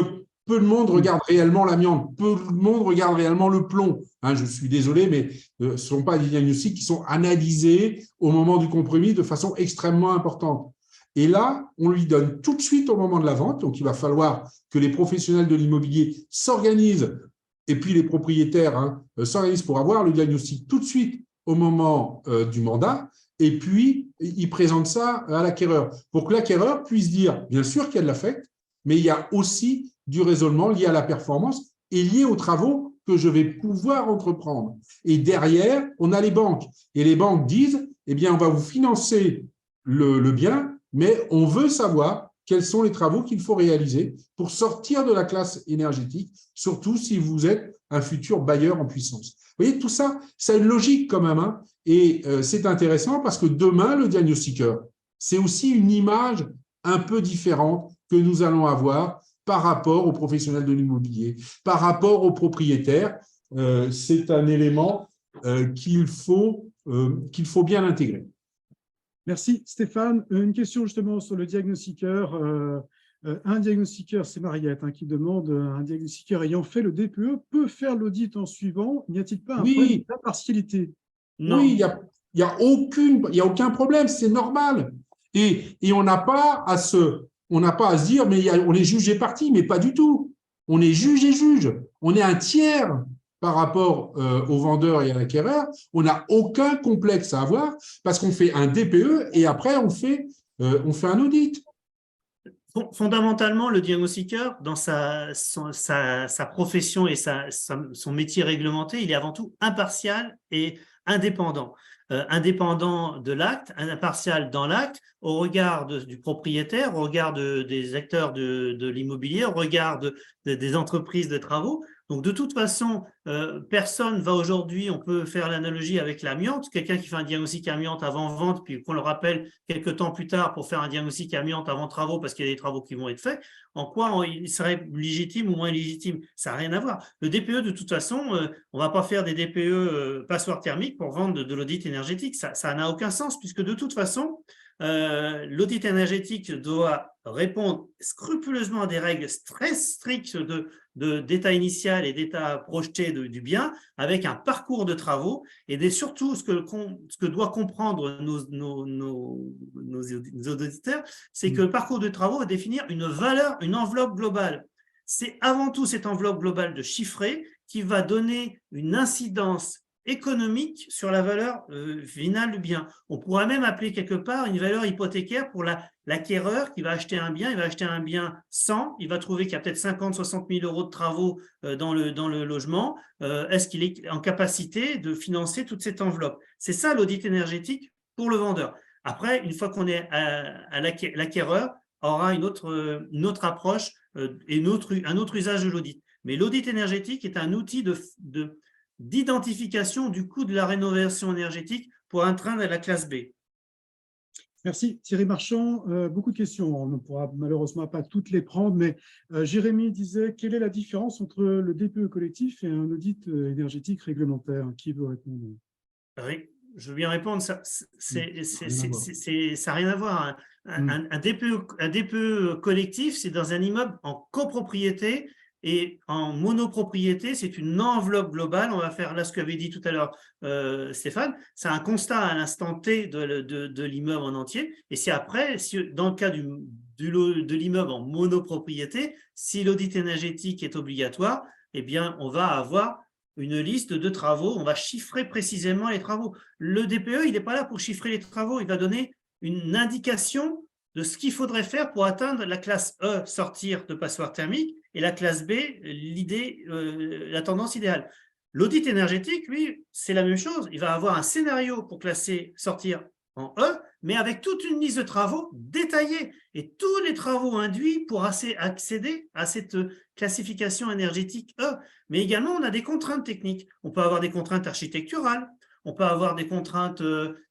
B: peu de monde regarde réellement l'amiante, peu de monde regarde réellement le plomb. Hein, je suis désolé, mais ce ne sont pas des diagnostics qui sont analysés au moment du compromis de façon extrêmement importante. Et là, on lui donne tout de suite au moment de la vente, donc il va falloir que les professionnels de l'immobilier s'organisent, et puis les propriétaires s'organisent pour avoir le diagnostic tout de suite au moment du mandat, et puis ils présentent ça à l'acquéreur, pour que l'acquéreur puisse dire, bien sûr qu'il y a de l'affect, mais il y a aussi du raisonnement lié à la performance et lié aux travaux que je vais pouvoir entreprendre. Et derrière, on a les banques. Et les banques disent, eh bien, on va vous financer le bien, mais on veut savoir quels sont les travaux qu'il faut réaliser pour sortir de la classe énergétique, surtout si vous êtes un futur bailleur en puissance. Vous voyez, tout ça, ça a une logique quand même, hein, et c'est intéressant parce que demain, le diagnostiqueur, c'est aussi une image un peu différente que nous allons avoir par rapport aux professionnels de l'immobilier, par rapport aux propriétaires. C'est un élément qu'il faut bien intégrer.
A: Merci Stéphane. Une question justement sur le diagnostiqueur. Un diagnostiqueur, c'est Mariette qui demande, un diagnostiqueur ayant fait le DPE peut faire l'audit en suivant. N'y a-t-il pas un problème d'impartialité?
C: Non.
B: Oui, il y a aucun problème, c'est normal. Et on n'a pas à se dire, mais on est juge et partie, mais pas du tout. On est juge et juge. On est un tiers par rapport au vendeur et à l'acquéreur. On n'a aucun complexe à avoir parce qu'on fait un DPE et après on fait un audit.
C: Fondamentalement, le diagnostiqueur, dans sa profession et son métier réglementé, il est avant tout impartial et indépendant. Indépendant de l'acte, impartial dans l'acte, au regard du propriétaire, au regard des acteurs de l'immobilier, au regard des entreprises de travaux. Donc, de toute façon, personne va aujourd'hui, on peut faire l'analogie avec l'amiante, quelqu'un qui fait un diagnostic amiante avant vente, puis qu'on le rappelle quelques temps plus tard pour faire un diagnostic amiante avant travaux, parce qu'il y a des travaux qui vont être faits, en quoi il serait légitime ou moins légitime? Ça n'a rien à voir. Le DPE, de toute façon, on ne va pas faire des DPE passoires thermiques pour vendre de l'audit énergétique. Ça n'a aucun sens, puisque de toute façon, l'audit énergétique doit répondre scrupuleusement à des règles très strictes d'état initial et d'état projeté du bien, avec un parcours de travaux et surtout ce que doit comprendre nos auditeurs, c'est que le parcours de travaux va définir une valeur, une enveloppe globale. C'est avant tout cette enveloppe globale de chiffré qui va donner une incidence économique sur la valeur finale du bien. On pourrait même appeler quelque part une valeur hypothécaire pour l'acquéreur qui va acheter un bien. Il va acheter un bien 100, il va trouver qu'il y a peut-être 50 60 000 euros de travaux dans le logement. Est-ce qu'il est en capacité de financer toute cette enveloppe? C'est ça l'audit énergétique pour le vendeur. Après, une fois qu'on est à l'acquéreur, aura une autre approche et un autre usage de l'audit. Mais l'audit énergétique est un outil d'identification du coût de la rénovation énergétique pour un train de la classe B.
A: Merci Thierry Marchand. Beaucoup de questions. On ne pourra malheureusement pas toutes les prendre, mais Jérémy disait, quelle est la différence entre le DPE collectif et un audit énergétique réglementaire? Qui veut répondre?
C: Je veux bien répondre. Ça n'a rien à voir. Un DPE collectif, c'est dans un immeuble en copropriété Et en monopropriété, c'est une enveloppe globale. On va faire là ce qu'avait dit tout à l'heure Stéphane. C'est un constat à l'instant T de l'immeuble en entier. Et c'est après, dans le cas de l'immeuble en monopropriété, si l'audit énergétique est obligatoire, eh bien, on va avoir une liste de travaux. On va chiffrer précisément les travaux. Le DPE, il n'est pas là pour chiffrer les travaux. Il va donner une indication de ce qu'il faudrait faire pour atteindre la classe E, sortir de passoire thermique, et la classe B, la tendance idéale. L'audit énergétique, lui, c'est la même chose. Il va avoir un scénario pour classer, sortir en E, mais avec toute une liste de travaux détaillée et tous les travaux induits pour accéder à cette classification énergétique E. Mais également, on a des contraintes techniques. On peut avoir des contraintes architecturales, on peut avoir des contraintes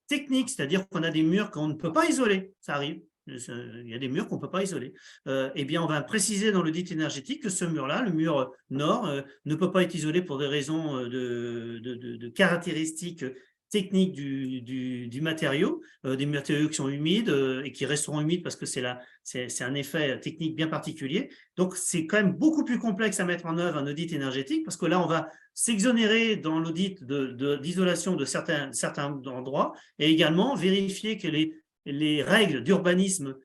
C: techniques, c'est-à-dire qu'on a des murs qu'on ne peut pas isoler. Ça arrive. Il y a des murs qu'on ne peut pas isoler. Eh bien, on va préciser dans l'audit énergétique que ce mur-là, le mur nord, ne peut pas être isolé pour des raisons de caractéristiques techniques du matériau, des matériaux qui sont humides et qui resteront humides parce que c'est un effet technique bien particulier. Donc, c'est quand même beaucoup plus complexe à mettre en œuvre un audit énergétique parce que là, on va s'exonérer dans l'audit d'isolation de certains endroits et également vérifier que les règles d'urbanisme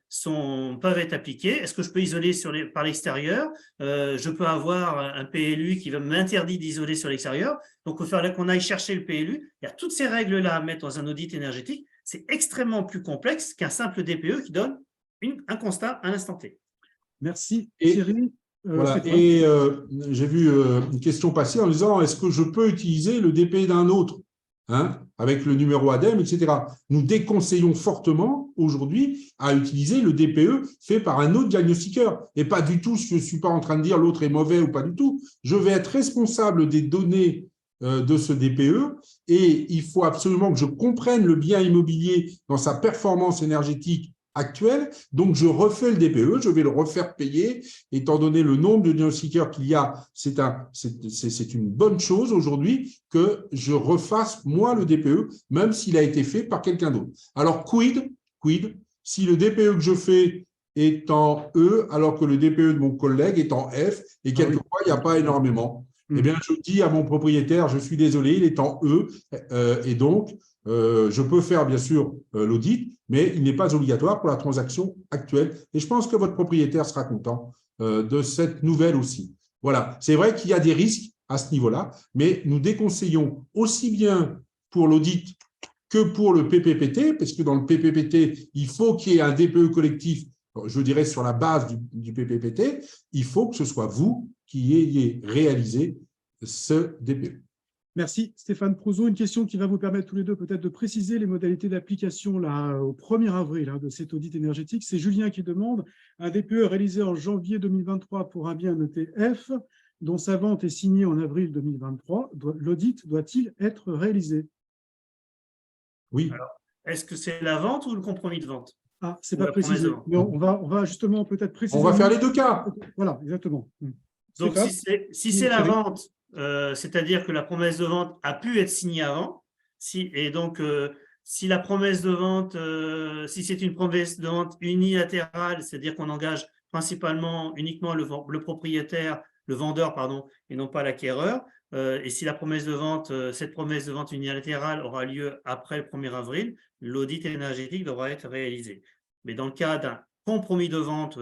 C: peuvent être appliquées. Est-ce que je peux isoler par l'extérieur? Je peux avoir un PLU qui va m'interdire d'isoler sur l'extérieur. Donc, il faut faire qu'on aille chercher le PLU. Il y a toutes ces règles-là à mettre dans un audit énergétique. C'est extrêmement plus complexe qu'un simple DPE qui donne un constat à l'instant T.
A: Merci Thierry.
B: Voilà. Et j'ai vu une question passer en disant, est-ce que je peux utiliser le DPE d'un autre, avec le numéro ADEME, etc. Nous déconseillons fortement aujourd'hui à utiliser le DPE fait par un autre diagnostiqueur. Et pas du tout, je ne suis pas en train de dire l'autre est mauvais ou pas du tout. Je vais être responsable des données de ce DPE et il faut absolument que je comprenne le bien immobilier dans sa performance énergétique actuelle. Donc, je refais le DPE, je vais le refaire payer. Étant donné le nombre de diagnostiqueurs qu'il y a, c'est une bonne chose aujourd'hui que je refasse, moi, le DPE, même s'il a été fait par quelqu'un d'autre. Alors, quid, si le DPE que je fais est en E, alors que le DPE de mon collègue est en F, et quelquefois, il n'y a pas énormément. Eh bien, je dis à mon propriétaire, je suis désolé, il est en E, et donc, je peux faire, bien sûr, l'audit, mais il n'est pas obligatoire pour la transaction actuelle. Et je pense que votre propriétaire sera content de cette nouvelle aussi. Voilà, c'est vrai qu'il y a des risques à ce niveau-là, mais nous déconseillons aussi bien pour l'audit que pour le PPPT, parce que dans le PPPT, il faut qu'il y ait un DPE collectif, je dirais sur la base du PPPT, il faut que ce soit vous qui ayez réalisé ce DPE.
A: Merci Stéphane Prouzot. Une question qui va vous permettre tous les deux peut-être de préciser les modalités d'application au 1er avril de cet audit énergétique. C'est Julien qui demande un DPE réalisé en janvier 2023 pour un bien noté F dont sa vente est signée en avril 2023. L'audit doit-il être réalisé?
B: Oui.
C: Alors, est-ce que c'est la vente ou le compromis de vente?
A: Ah, c'est pas précisé. Mais on va justement peut-être préciser.
B: On va faire les deux cas.
A: Voilà, exactement.
C: Donc, si c'est la vente, c'est-à-dire que la promesse de vente a pu être signée avant, et donc si la promesse de vente, si c'est une promesse de vente unilatérale, c'est-à-dire qu'on engage principalement uniquement le propriétaire, le vendeur, pardon, et non pas l'acquéreur, et si la promesse de vente, cette promesse de vente unilatérale aura lieu après le 1er avril, l'audit énergétique devra être réalisé. Mais dans le cas d'un compromis de vente,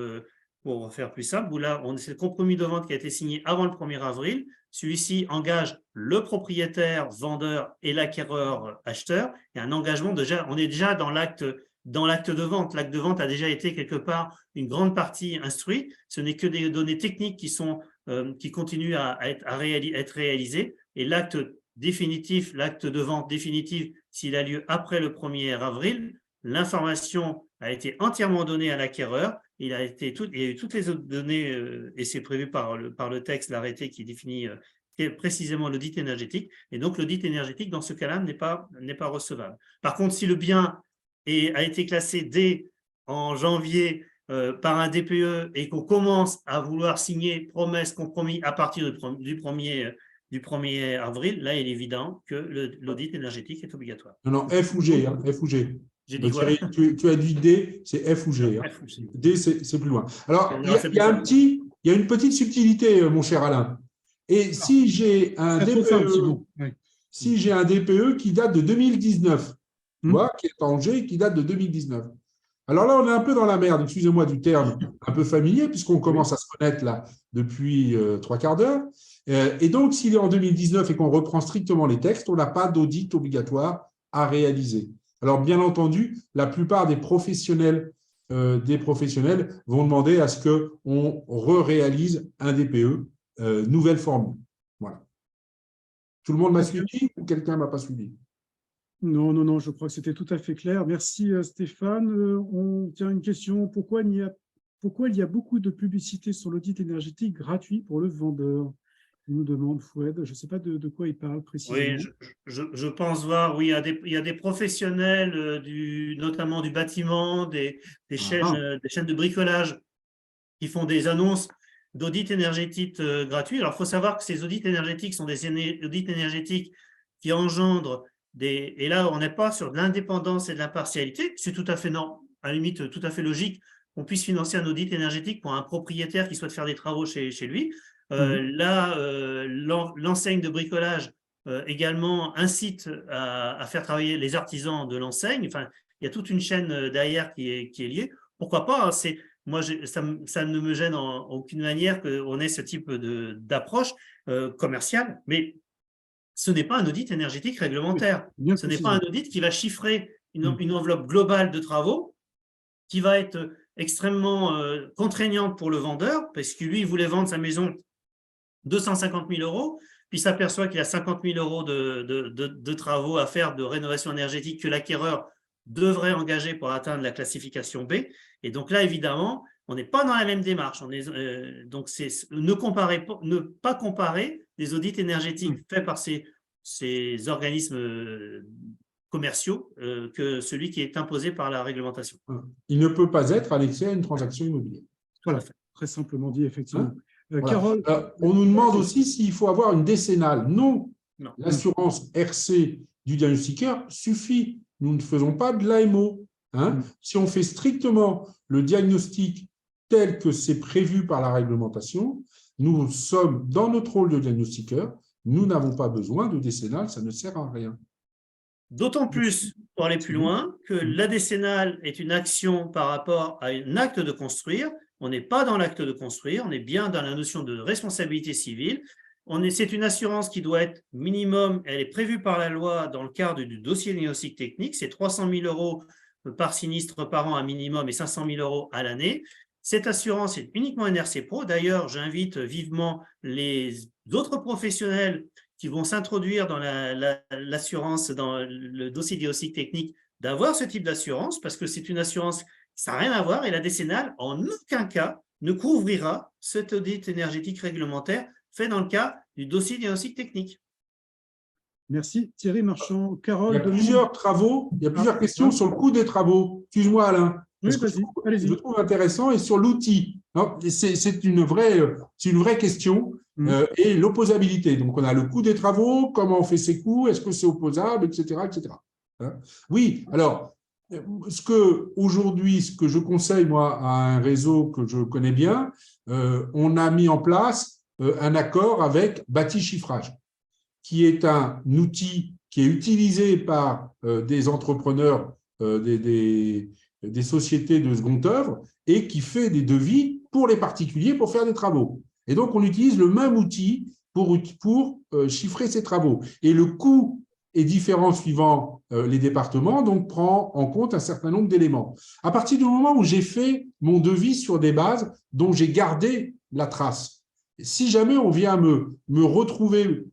C: pour faire plus simple, où là, c'est le compromis de vente qui a été signé avant le 1er avril. Celui-ci engage le propriétaire, vendeur et l'acquéreur, acheteur. Il y a un engagement on est déjà dans l'acte de vente. L'acte de vente a déjà été quelque part une grande partie instruit. Ce n'est que des données techniques qui continuent à être réalisées. Et l'acte définitif, l'acte de vente définitif, s'il a lieu après le 1er avril, l'information a été entièrement donnée à l'acquéreur. Il y a eu toutes les autres données, et c'est prévu par le texte, l'arrêté qui définit précisément l'audit énergétique. Et donc, l'audit énergétique, dans ce cas-là, n'est pas recevable. Par contre, si le bien a été classé dès en janvier par un DPE et qu'on commence à vouloir signer promesse, compromis à partir du 1er avril, là, il est évident que l'audit énergétique est obligatoire.
B: Non, F ou G, F ou G.
C: Thierry,
B: tu as dit D, c'est F ou G. D, c'est plus loin. Alors, il y a un petit il y a une petite subtilité, mon cher Alain. Et si j'ai un DPE qui date de 2019, tu vois, qui est en G, qui date de 2019. Alors là, on est un peu dans la merde, excusez-moi du terme un peu familier, puisqu'on commence à se connaître là depuis 3/4 d'heure. Et donc, s'il est en 2019 et qu'on reprend strictement les textes, on n'a pas d'audit obligatoire à réaliser. Alors, bien entendu, la plupart des professionnels vont demander à ce qu'on réalise un DPE, nouvelle formule. Voilà. Tout le monde m'a suivi ou quelqu'un ne m'a pas suivi?
A: Non, non, non, je crois que c'était tout à fait clair. Merci Stéphane. On tient une question. Pourquoi il y a beaucoup de publicité sur l'audit énergétique gratuit pour le vendeur? Il nous demande Foued. Je ne sais pas de quoi il parle précisément.
C: Oui, je pense voir, oui, il y a des professionnels, notamment du bâtiment, des chaînes de bricolage qui font des annonces d'audits énergétiques gratuits. Alors, il faut savoir que ces audits énergétiques sont des audits énergétiques qui engendrent et là, on n'est pas sur de l'indépendance et de l'impartialité. C'est tout à fait, non, à la limite, tout à fait logique qu'on puisse financer un audit énergétique pour un propriétaire qui souhaite faire des travaux chez lui. Là, l'enseigne de bricolage également incite à faire travailler les artisans de l'enseigne. Enfin, il y a toute une chaîne derrière qui est liée. Pourquoi pas, hein, moi, ça ne me gêne en aucune manière qu'on ait ce type d'approche commerciale, mais ce n'est pas un audit énergétique réglementaire.
A: Oui,
C: ce n'est pas un audit qui va chiffrer une enveloppe globale de travaux qui va être extrêmement contraignante pour le vendeur, parce que lui, il voulait vendre sa maison 250 000 €, puis s'aperçoit qu'il a 50 000 € de travaux à faire de rénovation énergétique que l'acquéreur devrait engager pour atteindre la classification B. Et donc là, évidemment, on n'est pas dans la même démarche. Donc, ne pas comparer les audits énergétiques faits par ces organismes commerciaux que celui qui est imposé par la réglementation.
B: Il ne peut pas être annexé à une transaction immobilière.
A: Voilà, très simplement dit, effectivement.
B: Voilà.
A: Carole,
B: on nous demande aussi s'il faut avoir une décennale. Non. L'assurance RC du diagnostiqueur suffit. Nous ne faisons pas de l'AMO. Si on fait strictement le diagnostic tel que c'est prévu par la réglementation, nous sommes dans notre rôle de diagnostiqueur, nous n'avons pas besoin de décennale, ça ne sert à rien.
C: D'autant plus, pour aller plus loin, que la décennale est une action par rapport à un acte de construire. On n'est pas dans l'acte de construire, on est bien dans la notion de responsabilité civile. C'est une assurance qui doit être minimum, elle est prévue par la loi dans le cadre du dossier diagnostic technique, c'est 300 000 € par sinistre par an à minimum et 500 000 € à l'année. Cette assurance est uniquement NRC Pro. D'ailleurs, j'invite vivement les autres professionnels qui vont s'introduire dans l'assurance, dans le dossier diagnostic technique, d'avoir ce type d'assurance, parce que c'est une assurance, ça n'a rien à voir, et la décennale, en aucun cas, ne couvrira cet audit énergétique réglementaire fait dans le cas du dossier diagnostic technique.
A: Merci. Thierry Marchand. Carole,
B: il y a plusieurs travaux, il y a plusieurs questions sur le coût des travaux. Excuse-moi, Alain.
A: Oui, vas-y, allez-y.
B: Je trouve intéressant, et sur l'outil. C'est une vraie question. Et l'opposabilité. Donc, on a le coût des travaux, comment on fait ces coûts, est-ce que c'est opposable, etc. etc. Oui, alors, aujourd'hui, ce que je conseille, moi, à un réseau que je connais bien, on a mis en place un accord avec Bâti Chiffrage, qui est un outil qui est utilisé par des entrepreneurs, des sociétés de seconde œuvre, et qui fait des devis pour les particuliers pour faire des travaux. Et donc, on utilise le même outil pour chiffrer ces travaux. Et le coût est différent suivant les départements, donc prend en compte un certain nombre d'éléments. À partir du moment où j'ai fait mon devis sur des bases dont j'ai gardé la trace, si jamais on vient me retrouver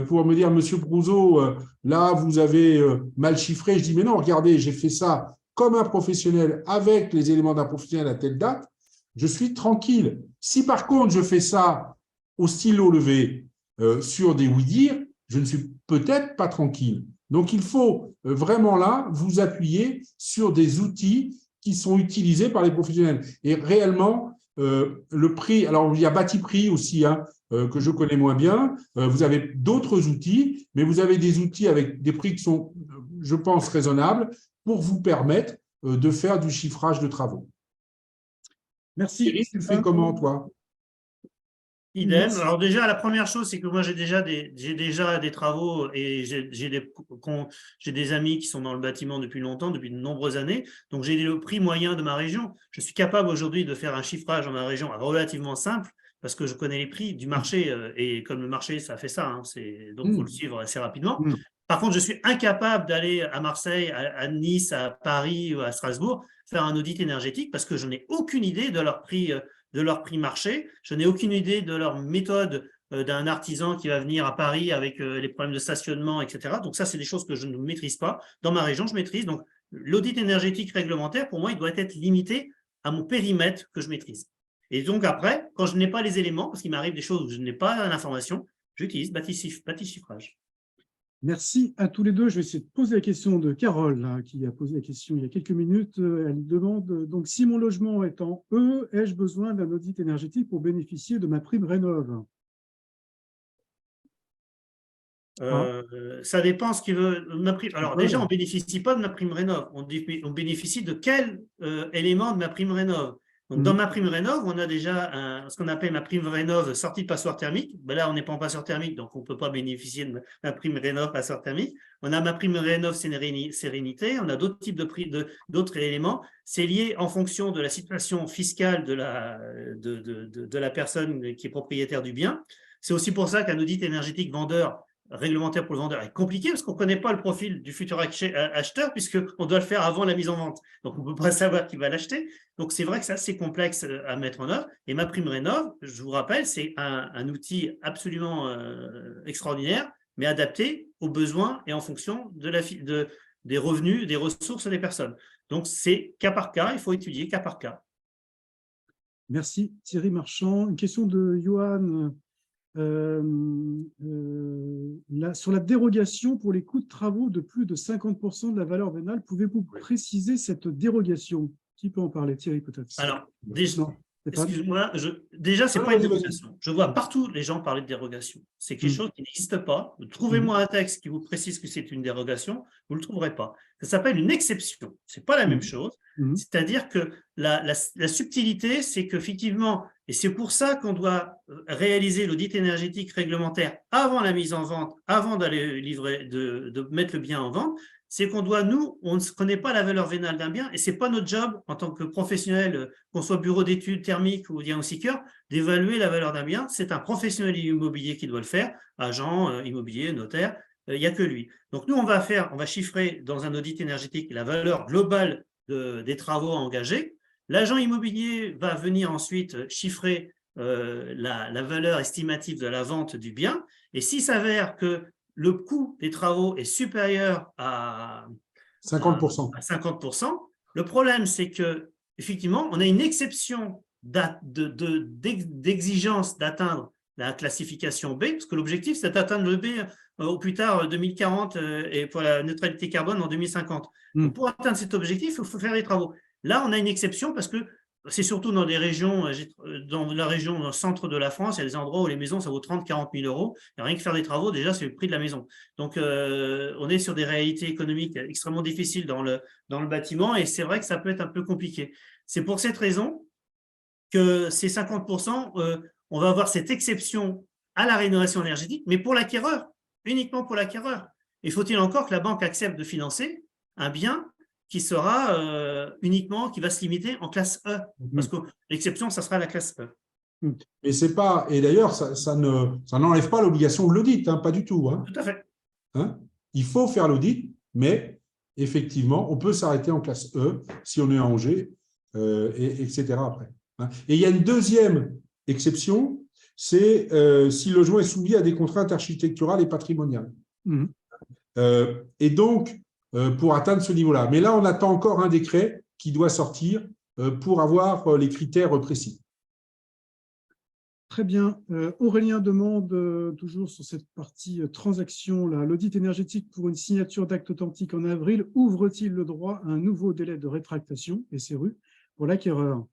B: pour me dire, Monsieur Prouzeau, là, vous avez mal chiffré, je dis, mais non, regardez, j'ai fait ça comme un professionnel, avec les éléments d'un professionnel à telle date, je suis tranquille. Si par contre, je fais ça au stylo levé sur des oui-dire, je ne suis peut-être pas tranquille. Donc, il faut vraiment là vous appuyer sur des outils qui sont utilisés par les professionnels. Et réellement, le prix, alors il y a Batiprix aussi, que je connais moins bien. Vous avez d'autres outils, mais vous avez des outils avec des prix qui sont, je pense, raisonnables pour vous permettre de faire du chiffrage de travaux.
A: Merci.
B: Thierry, tu fais comment, toi?
C: Idem.
A: Merci.
C: Alors déjà, la première chose, c'est que moi, j'ai déjà des travaux et j'ai des amis qui sont dans le bâtiment depuis longtemps, depuis de nombreuses années. Donc, j'ai le prix moyen de ma région. Je suis capable aujourd'hui de faire un chiffrage dans ma région relativement simple parce que je connais les prix du marché et comme le marché, ça fait ça, hein, donc il faut le suivre assez rapidement. Par contre, je suis incapable d'aller à Marseille, à Nice, à Paris ou à Strasbourg faire un audit énergétique parce que je n'ai aucune idée de leur prix marché. Je n'ai aucune idée de leur méthode d'un artisan qui va venir à Paris avec les problèmes de stationnement, etc. Donc ça, c'est des choses que je ne maîtrise pas. Dans ma région, je maîtrise. Donc l'audit énergétique réglementaire, pour moi, il doit être limité à mon périmètre que je maîtrise. Et donc après, quand je n'ai pas les éléments, parce qu'il m'arrive des choses où je n'ai pas l'information, j'utilise bâti-chiffrage.
A: Merci à tous les deux. Je vais essayer de poser la question de Carole, là, qui a posé la question il y a quelques minutes. Elle demande, donc, si mon logement est en E, ai-je besoin d'un audit énergétique pour bénéficier de ma prime Rénov'?
C: Ça dépend ce qu'il veut. Alors déjà, on ne bénéficie pas de ma prime Rénov'. On bénéficie de quel élément de ma prime Rénov'? Donc, dans ma prime Rénov', on a déjà ce qu'on appelle ma prime Rénov' sortie de passoire thermique. Ben là, on n'est pas en passoire thermique, donc on ne peut pas bénéficier de ma prime Rénov' passoire thermique. On a ma prime Rénov' sérénité. On a d'autres types d'autres éléments. C'est lié en fonction de la situation fiscale de la personne qui est propriétaire du bien. C'est aussi pour ça qu'un audit énergétique vendeur réglementaire pour le vendeur est compliqué parce qu'on ne connaît pas le profil du futur acheteur puisqu'on doit le faire avant la mise en vente. Donc, on ne peut pas savoir qui va l'acheter. Donc, c'est vrai que c'est assez complexe à mettre en œuvre. Et ma prime Rénov', je vous rappelle, c'est un outil absolument extraordinaire, mais adapté aux besoins et en fonction des revenus, des ressources des personnes. Donc, c'est cas par cas, il faut étudier cas par cas.
A: Merci Thierry Marchand. Une question de Johan. Sur la dérogation pour les coûts de travaux de plus de 50% de la valeur vénale, pouvez-vous préciser cette dérogation? Qui peut en parler? Thierry, peut-être.
C: Alors, excuse-moi, déjà, ce n'est pas une dérogation. Je vois partout les gens parler de dérogation. C'est quelque chose qui n'existe pas. Trouvez-moi un texte qui vous précise que c'est une dérogation, vous ne le trouverez pas. Ça s'appelle une exception. Ce n'est pas la même chose. C'est-à-dire que la subtilité, c'est qu'effectivement, et c'est pour ça qu'on doit réaliser l'audit énergétique réglementaire avant la mise en vente, avant d'aller livrer, de mettre le bien en vente, c'est qu'on doit, nous, on ne connaît pas la valeur vénale d'un bien et ce n'est pas notre job en tant que professionnel, qu'on soit bureau d'études thermiques ou diagnostiqueur, d'évaluer la valeur d'un bien. C'est un professionnel immobilier qui doit le faire, agent immobilier, notaire, il n'y a que lui. Donc nous, on va chiffrer dans un audit énergétique la valeur globale des travaux engagés. L'agent immobilier va venir ensuite chiffrer la valeur estimative de la vente du bien. Et s'il s'avère que le coût des travaux est supérieur à 50%, le problème, c'est qu'effectivement, on a une exception d'exigence d'atteindre la classification B, parce que l'objectif, c'est d'atteindre le B au plus tard 2040 et pour la neutralité carbone en 2050. Donc, pour atteindre cet objectif, il faut faire des travaux. Là, on a une exception parce que c'est surtout dans des régions, dans la région, dans le centre de la France, il y a des endroits où les maisons, ça vaut 30-40 000 euros. Et rien que faire des travaux, déjà, c'est le prix de la maison. Donc, on est sur des réalités économiques extrêmement difficiles dans le bâtiment et c'est vrai que ça peut être un peu compliqué. C'est pour cette raison que ces 50%, on va avoir cette exception à la rénovation énergétique, mais pour l'acquéreur, uniquement pour l'acquéreur. Et faut-il encore que la banque accepte de financer un bien qui sera qui va se limiter en classe E, parce que l'exception, ça sera la classe E.
B: Mais c'est pas, et d'ailleurs, ça n'enlève pas l'obligation de l'audit, pas du tout.
C: Tout à fait.
B: Il faut faire l'audit, mais effectivement, on peut s'arrêter en classe E si on est à Angers, etc. après. Et il y a une deuxième exception, c'est si le logement est soumis à des contraintes architecturales et patrimoniales. Et donc, pour atteindre ce niveau-là. Mais là, on attend encore un décret qui doit sortir pour avoir les critères précis.
A: Très bien. Aurélien demande, toujours sur cette partie transaction, l'audit énergétique pour une signature d'acte authentique en avril ouvre-t-il le droit à un nouveau délai de rétractation et SRU pour l'acquéreur?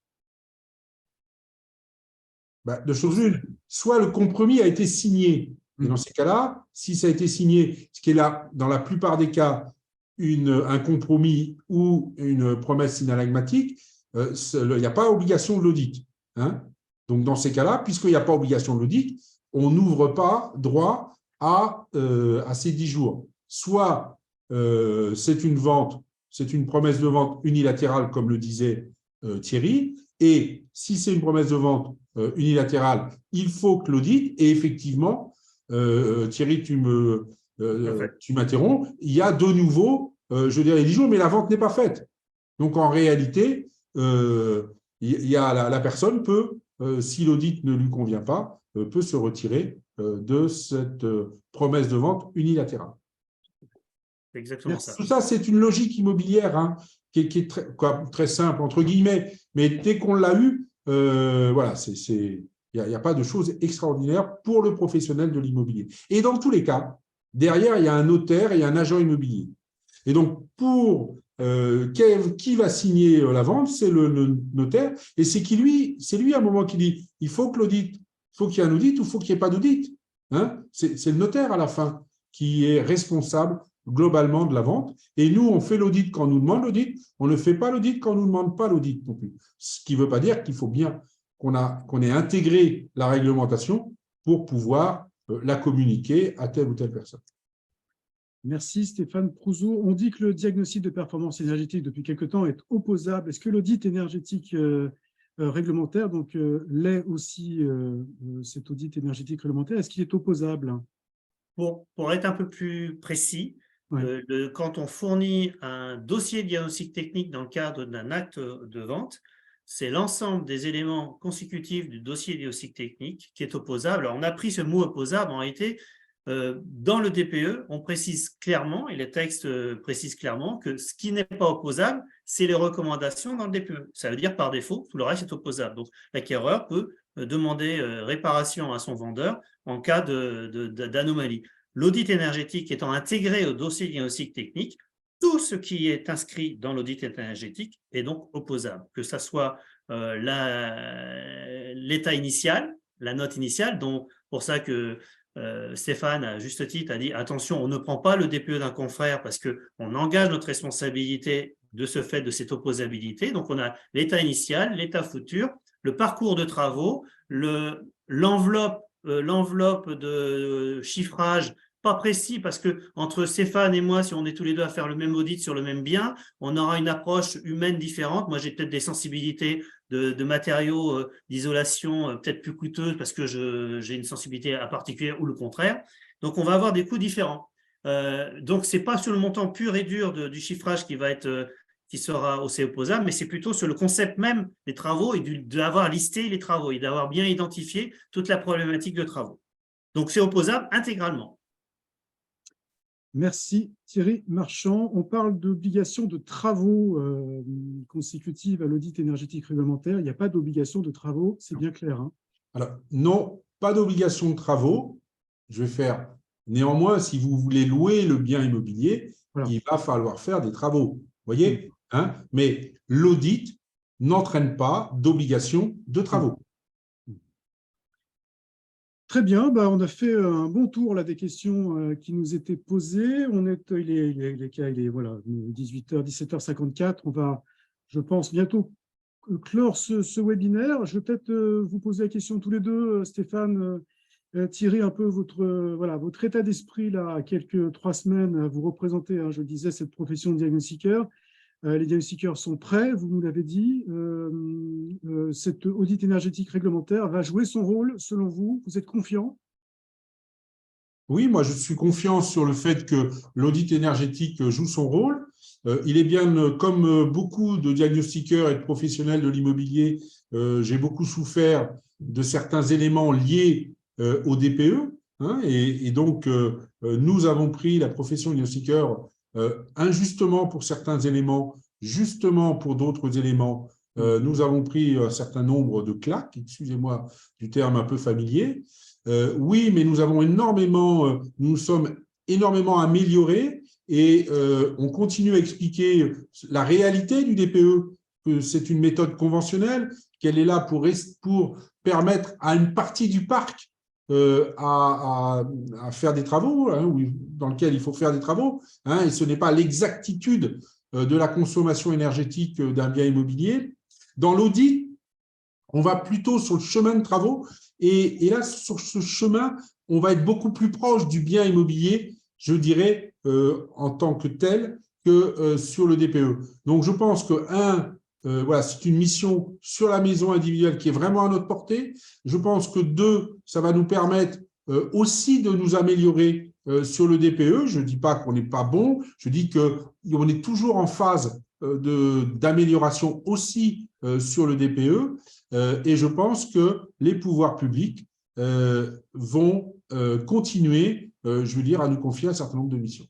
B: De choses l'une, soit le compromis a été signé, et dans ces cas-là, si ça a été signé, ce qui est là, dans la plupart des cas, un compromis ou une promesse synalagmatique, il n'y a pas obligation de l'audit. Donc, dans ces cas-là, puisqu'il n'y a pas obligation de l'audit, on n'ouvre pas droit à ces 10 jours. Soit c'est une promesse de vente unilatérale, comme le disait Thierry, et si c'est une promesse de vente unilatérale, il faut que l'audit, et effectivement, Thierry, tu m'interromps, il y a de nouveau, je dirais 10 jours, mais la vente n'est pas faite. Donc, en réalité, la personne peut, si l'audit ne lui convient pas, peut se retirer de cette promesse de vente unilatérale.
C: C'est exactement ça.
B: Tout ça, c'est une logique immobilière qui est très simple, entre guillemets, mais dès qu'on l'a eu, voilà, il n'y a pas de choses extraordinaires pour le professionnel de l'immobilier. Et dans tous les cas, derrière, il y a un notaire et un agent immobilier. Et donc, qui va signer la vente, c'est le notaire, et c'est lui à un moment qui dit il faut qu'il y ait un audit ou il faut qu'il n'y ait pas d'audit. C'est le notaire à la fin qui est responsable globalement de la vente. Et nous, on fait l'audit quand on nous demande l'audit, on ne fait pas l'audit quand on ne nous demande pas l'audit non plus. Ce qui ne veut pas dire qu'il faut bien qu'on ait intégré la réglementation pour pouvoir la communiquer à telle ou telle personne.
A: Merci Stéphane Prouzeau. On dit que le diagnostic de performance énergétique depuis quelque temps est opposable. Est-ce que l'audit énergétique réglementaire donc l'est aussi, cet audit énergétique réglementaire, est-ce qu'il est opposable?
C: Pour être un peu plus précis, ouais. Quand on fournit un dossier de diagnostic technique dans le cadre d'un acte de vente, c'est l'ensemble des éléments consécutifs du dossier de diagnostic technique qui est opposable. Alors, on a pris ce mot opposable, en réalité, dans le DPE, on précise clairement, et les textes précisent clairement, que ce qui n'est pas opposable, c'est les recommandations dans le DPE. Ça veut dire par défaut, tout le reste est opposable. Donc, l'acquéreur peut demander réparation à son vendeur en cas d'anomalie. L'audit énergétique étant intégré au dossier de diagnostic technique, tout ce qui est inscrit dans l'audit énergétique est donc opposable, que ce soit l'état initial, la note initiale, dont pour ça que Stéphane, à juste titre, a dit « Attention, on ne prend pas le DPE d'un confrère parce qu'on engage notre responsabilité de ce fait de cette opposabilité. » Donc, on a l'état initial, l'état futur, le parcours de travaux, l'enveloppe de chiffrage pas précis parce que entre Stéphane et moi, si on est tous les deux à faire le même audit sur le même bien, on aura une approche humaine différente. Moi, j'ai peut-être des sensibilités de matériaux d'isolation peut-être plus coûteuses parce que j'ai une sensibilité à particulière ou le contraire. Donc, on va avoir des coûts différents. Donc, ce n'est pas sur le montant pur et dur du chiffrage qui sera aussi opposable, mais c'est plutôt sur le concept même des travaux et d'avoir listé les travaux et d'avoir bien identifié toute la problématique de travaux. Donc, c'est opposable intégralement.
A: Merci Thierry Marchand. On parle d'obligation de travaux consécutives à l'audit énergétique réglementaire. Il n'y a pas d'obligation de travaux, c'est bien clair.
B: Alors, non, pas d'obligation de travaux. Je vais faire néanmoins, si vous voulez louer le bien immobilier, voilà, il va falloir faire des travaux. Vous voyez, mais l'audit n'entraîne pas d'obligation de travaux.
A: Très bien, on a fait un bon tour là, des questions qui nous étaient posées. Il est voilà, 17h54. On va, je pense, bientôt clore ce webinaire. Je vais peut-être vous poser la question tous les deux, Stéphane, Thierry, un peu votre état d'esprit là, à quelques 3 semaines. Vous représentez, je le disais, cette profession de diagnostiqueur. Les diagnostiqueurs sont prêts, vous nous l'avez dit. Cet audit énergétique réglementaire va jouer son rôle, selon vous? Vous êtes confiant?
B: Oui, moi je suis confiant sur le fait que l'audit énergétique joue son rôle. Il est bien, comme beaucoup de diagnostiqueurs et de professionnels de l'immobilier, j'ai beaucoup souffert de certains éléments liés au DPE. Et donc, nous avons pris la profession de diagnostiqueur injustement pour certains éléments, justement pour d'autres éléments. Nous avons pris un certain nombre de claques, excusez-moi du terme un peu familier. Oui, mais nous nous sommes énormément améliorés et on continue à expliquer la réalité du DPE, que c'est une méthode conventionnelle, qu'elle est là pour permettre à une partie du parc à faire des travaux, dans lequel il faut faire des travaux, et ce n'est pas l'exactitude de la consommation énergétique d'un bien immobilier. Dans l'audit, on va plutôt sur le chemin de travaux. Et là, sur ce chemin, on va être beaucoup plus proche du bien immobilier, je dirais, en tant que tel, que sur le DPE. Donc, je pense que, voilà, c'est une mission sur la maison individuelle qui est vraiment à notre portée. Je pense que 2, ça va nous permettre aussi de nous améliorer sur le DPE. Je ne dis pas qu'on n'est pas bon, je dis qu'on est toujours en phase d'amélioration aussi sur le DPE. Et je pense que les pouvoirs publics vont continuer, je veux dire, à nous confier un certain nombre de missions.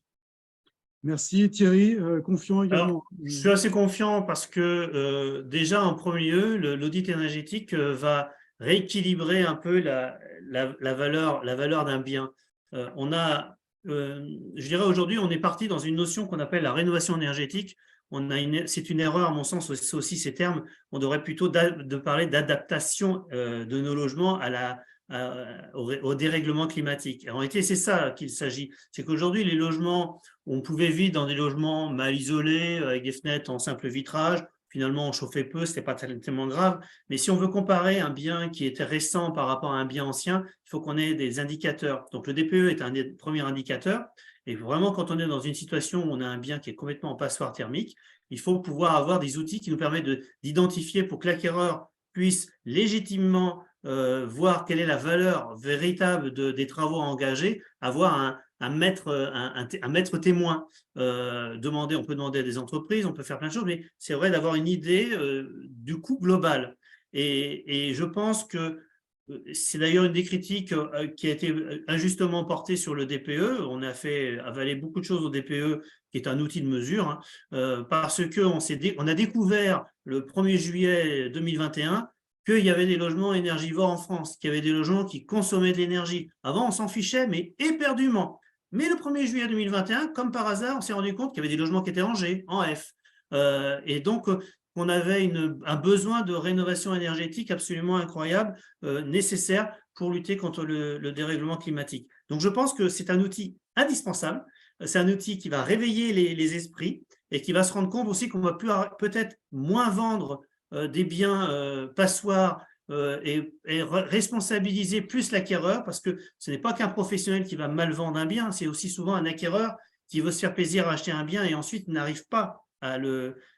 A: Merci Thierry, confiant également.
C: Alors, je suis assez confiant parce que déjà en premier lieu, l'audit énergétique va rééquilibrer un peu la valeur d'un bien. Je dirais aujourd'hui, on est parti dans une notion qu'on appelle la rénovation énergétique. C'est une erreur, à mon sens, aussi ces termes. On devrait plutôt de parler d'adaptation de nos logements au dérèglement climatique. En réalité, c'est ça qu'il s'agit. C'est qu'aujourd'hui, les logements, on pouvait vivre dans des logements mal isolés, avec des fenêtres en simple vitrage. Finalement, on chauffait peu, ce n'était pas tellement grave. Mais si on veut comparer un bien qui était récent par rapport à un bien ancien, il faut qu'on ait des indicateurs. Donc, le DPE est un des premiers indicateurs. Et vraiment, quand on est dans une situation où on a un bien qui est complètement en passoire thermique, il faut pouvoir avoir des outils qui nous permettent d'identifier pour que l'acquéreur puisse légitimement voir quelle est la valeur véritable des travaux engagés, avoir un maître témoin. On peut demander à des entreprises, on peut faire plein de choses, mais c'est vrai d'avoir une idée du coût global. Et je pense que c'est d'ailleurs une des critiques qui a été injustement portée sur le DPE. On a fait avaler beaucoup de choses au DPE, qui est un outil de mesure, parce qu'on a découvert le 1er juillet 2021 qu'il y avait des logements énergivores en France, qu'il y avait des logements qui consommaient de l'énergie. Avant, on s'en fichait, mais éperdument. Mais le 1er juillet 2021, comme par hasard, on s'est rendu compte qu'il y avait des logements qui étaient en G, en F. Et donc, on avait un besoin de rénovation énergétique absolument incroyable, nécessaire pour lutter contre le dérèglement climatique. Donc, je pense que c'est un outil indispensable. C'est un outil qui va réveiller les esprits et qui va se rendre compte aussi qu'on va peut-être moins vendre des biens passoires et responsabiliser plus l'acquéreur, parce que ce n'est pas qu'un professionnel qui va mal vendre un bien, c'est aussi souvent un acquéreur qui veut se faire plaisir à acheter un bien et ensuite n'arrive pas à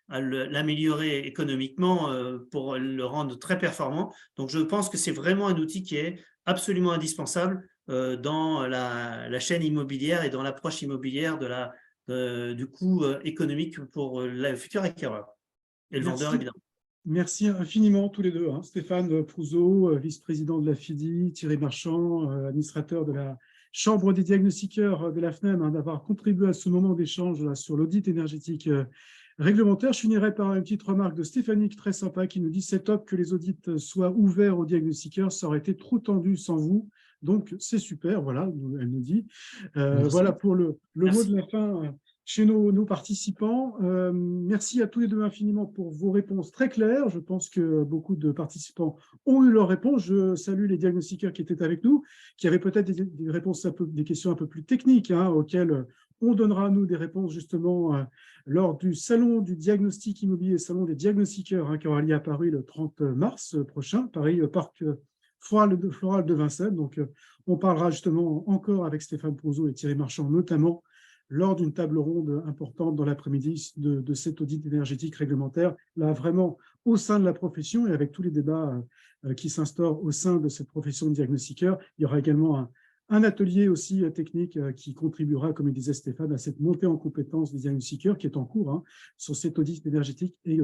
C: l'améliorer économiquement pour le rendre très performant. Donc, je pense que c'est vraiment un outil qui est absolument indispensable dans la chaîne immobilière et dans l'approche immobilière du coût économique pour le futur acquéreur et le vendeur, évidemment.
A: Merci infiniment tous les deux, Stéphane Prouzeau, vice-président de la FIDI, Thierry Marchand, administrateur de la Chambre des diagnostiqueurs de la FNEM, d'avoir contribué à ce moment d'échange sur l'audit énergétique réglementaire. Je finirai par une petite remarque de Stéphanie très sympa qui nous dit « C'est top que les audits soient ouverts aux diagnostiqueurs, ça aurait été trop tendu sans vous. » Donc, c'est super, voilà, elle nous dit. Voilà pour le mot de la fin chez nos participants. Merci à tous les deux infiniment pour vos réponses très claires. Je pense que beaucoup de participants ont eu leurs réponses. Je salue les diagnostiqueurs qui étaient avec nous, qui avaient peut-être des réponses des questions un peu plus techniques, auxquelles on donnera, nous, des réponses justement lors du salon du diagnostic immobilier, salon des diagnostiqueurs, qui aura lieu à Paris le 30 mars prochain, Paris Parc Floral de Vincennes. Donc, on parlera justement encore avec Stéphane Prouzeau et Thierry Marchand, notamment lors d'une table ronde importante dans l'après-midi de cet audit énergétique réglementaire, là vraiment au sein de la profession et avec tous les débats qui s'instaurent au sein de cette profession de diagnostiqueur. Il y aura également un atelier aussi technique qui contribuera, comme le disait Stéphane, à cette montée en compétences des diagnostiqueurs qui est en cours sur cet audit énergétique et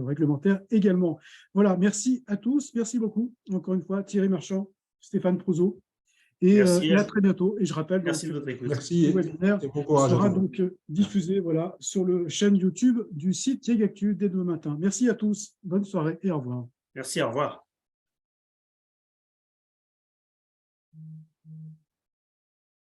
A: réglementaire également. Voilà, merci à tous, merci beaucoup. Encore une fois, Thierry Marchand, Stéphane Prouzeau. Et à très bientôt. Et je rappelle,
B: merci
A: donc,
B: de votre écoute. Merci.
A: Le webinaire sera donc diffusé sur le chaîne YouTube du site Diegactu dès demain matin. Merci à tous. Bonne soirée et au revoir.
C: Merci, au revoir.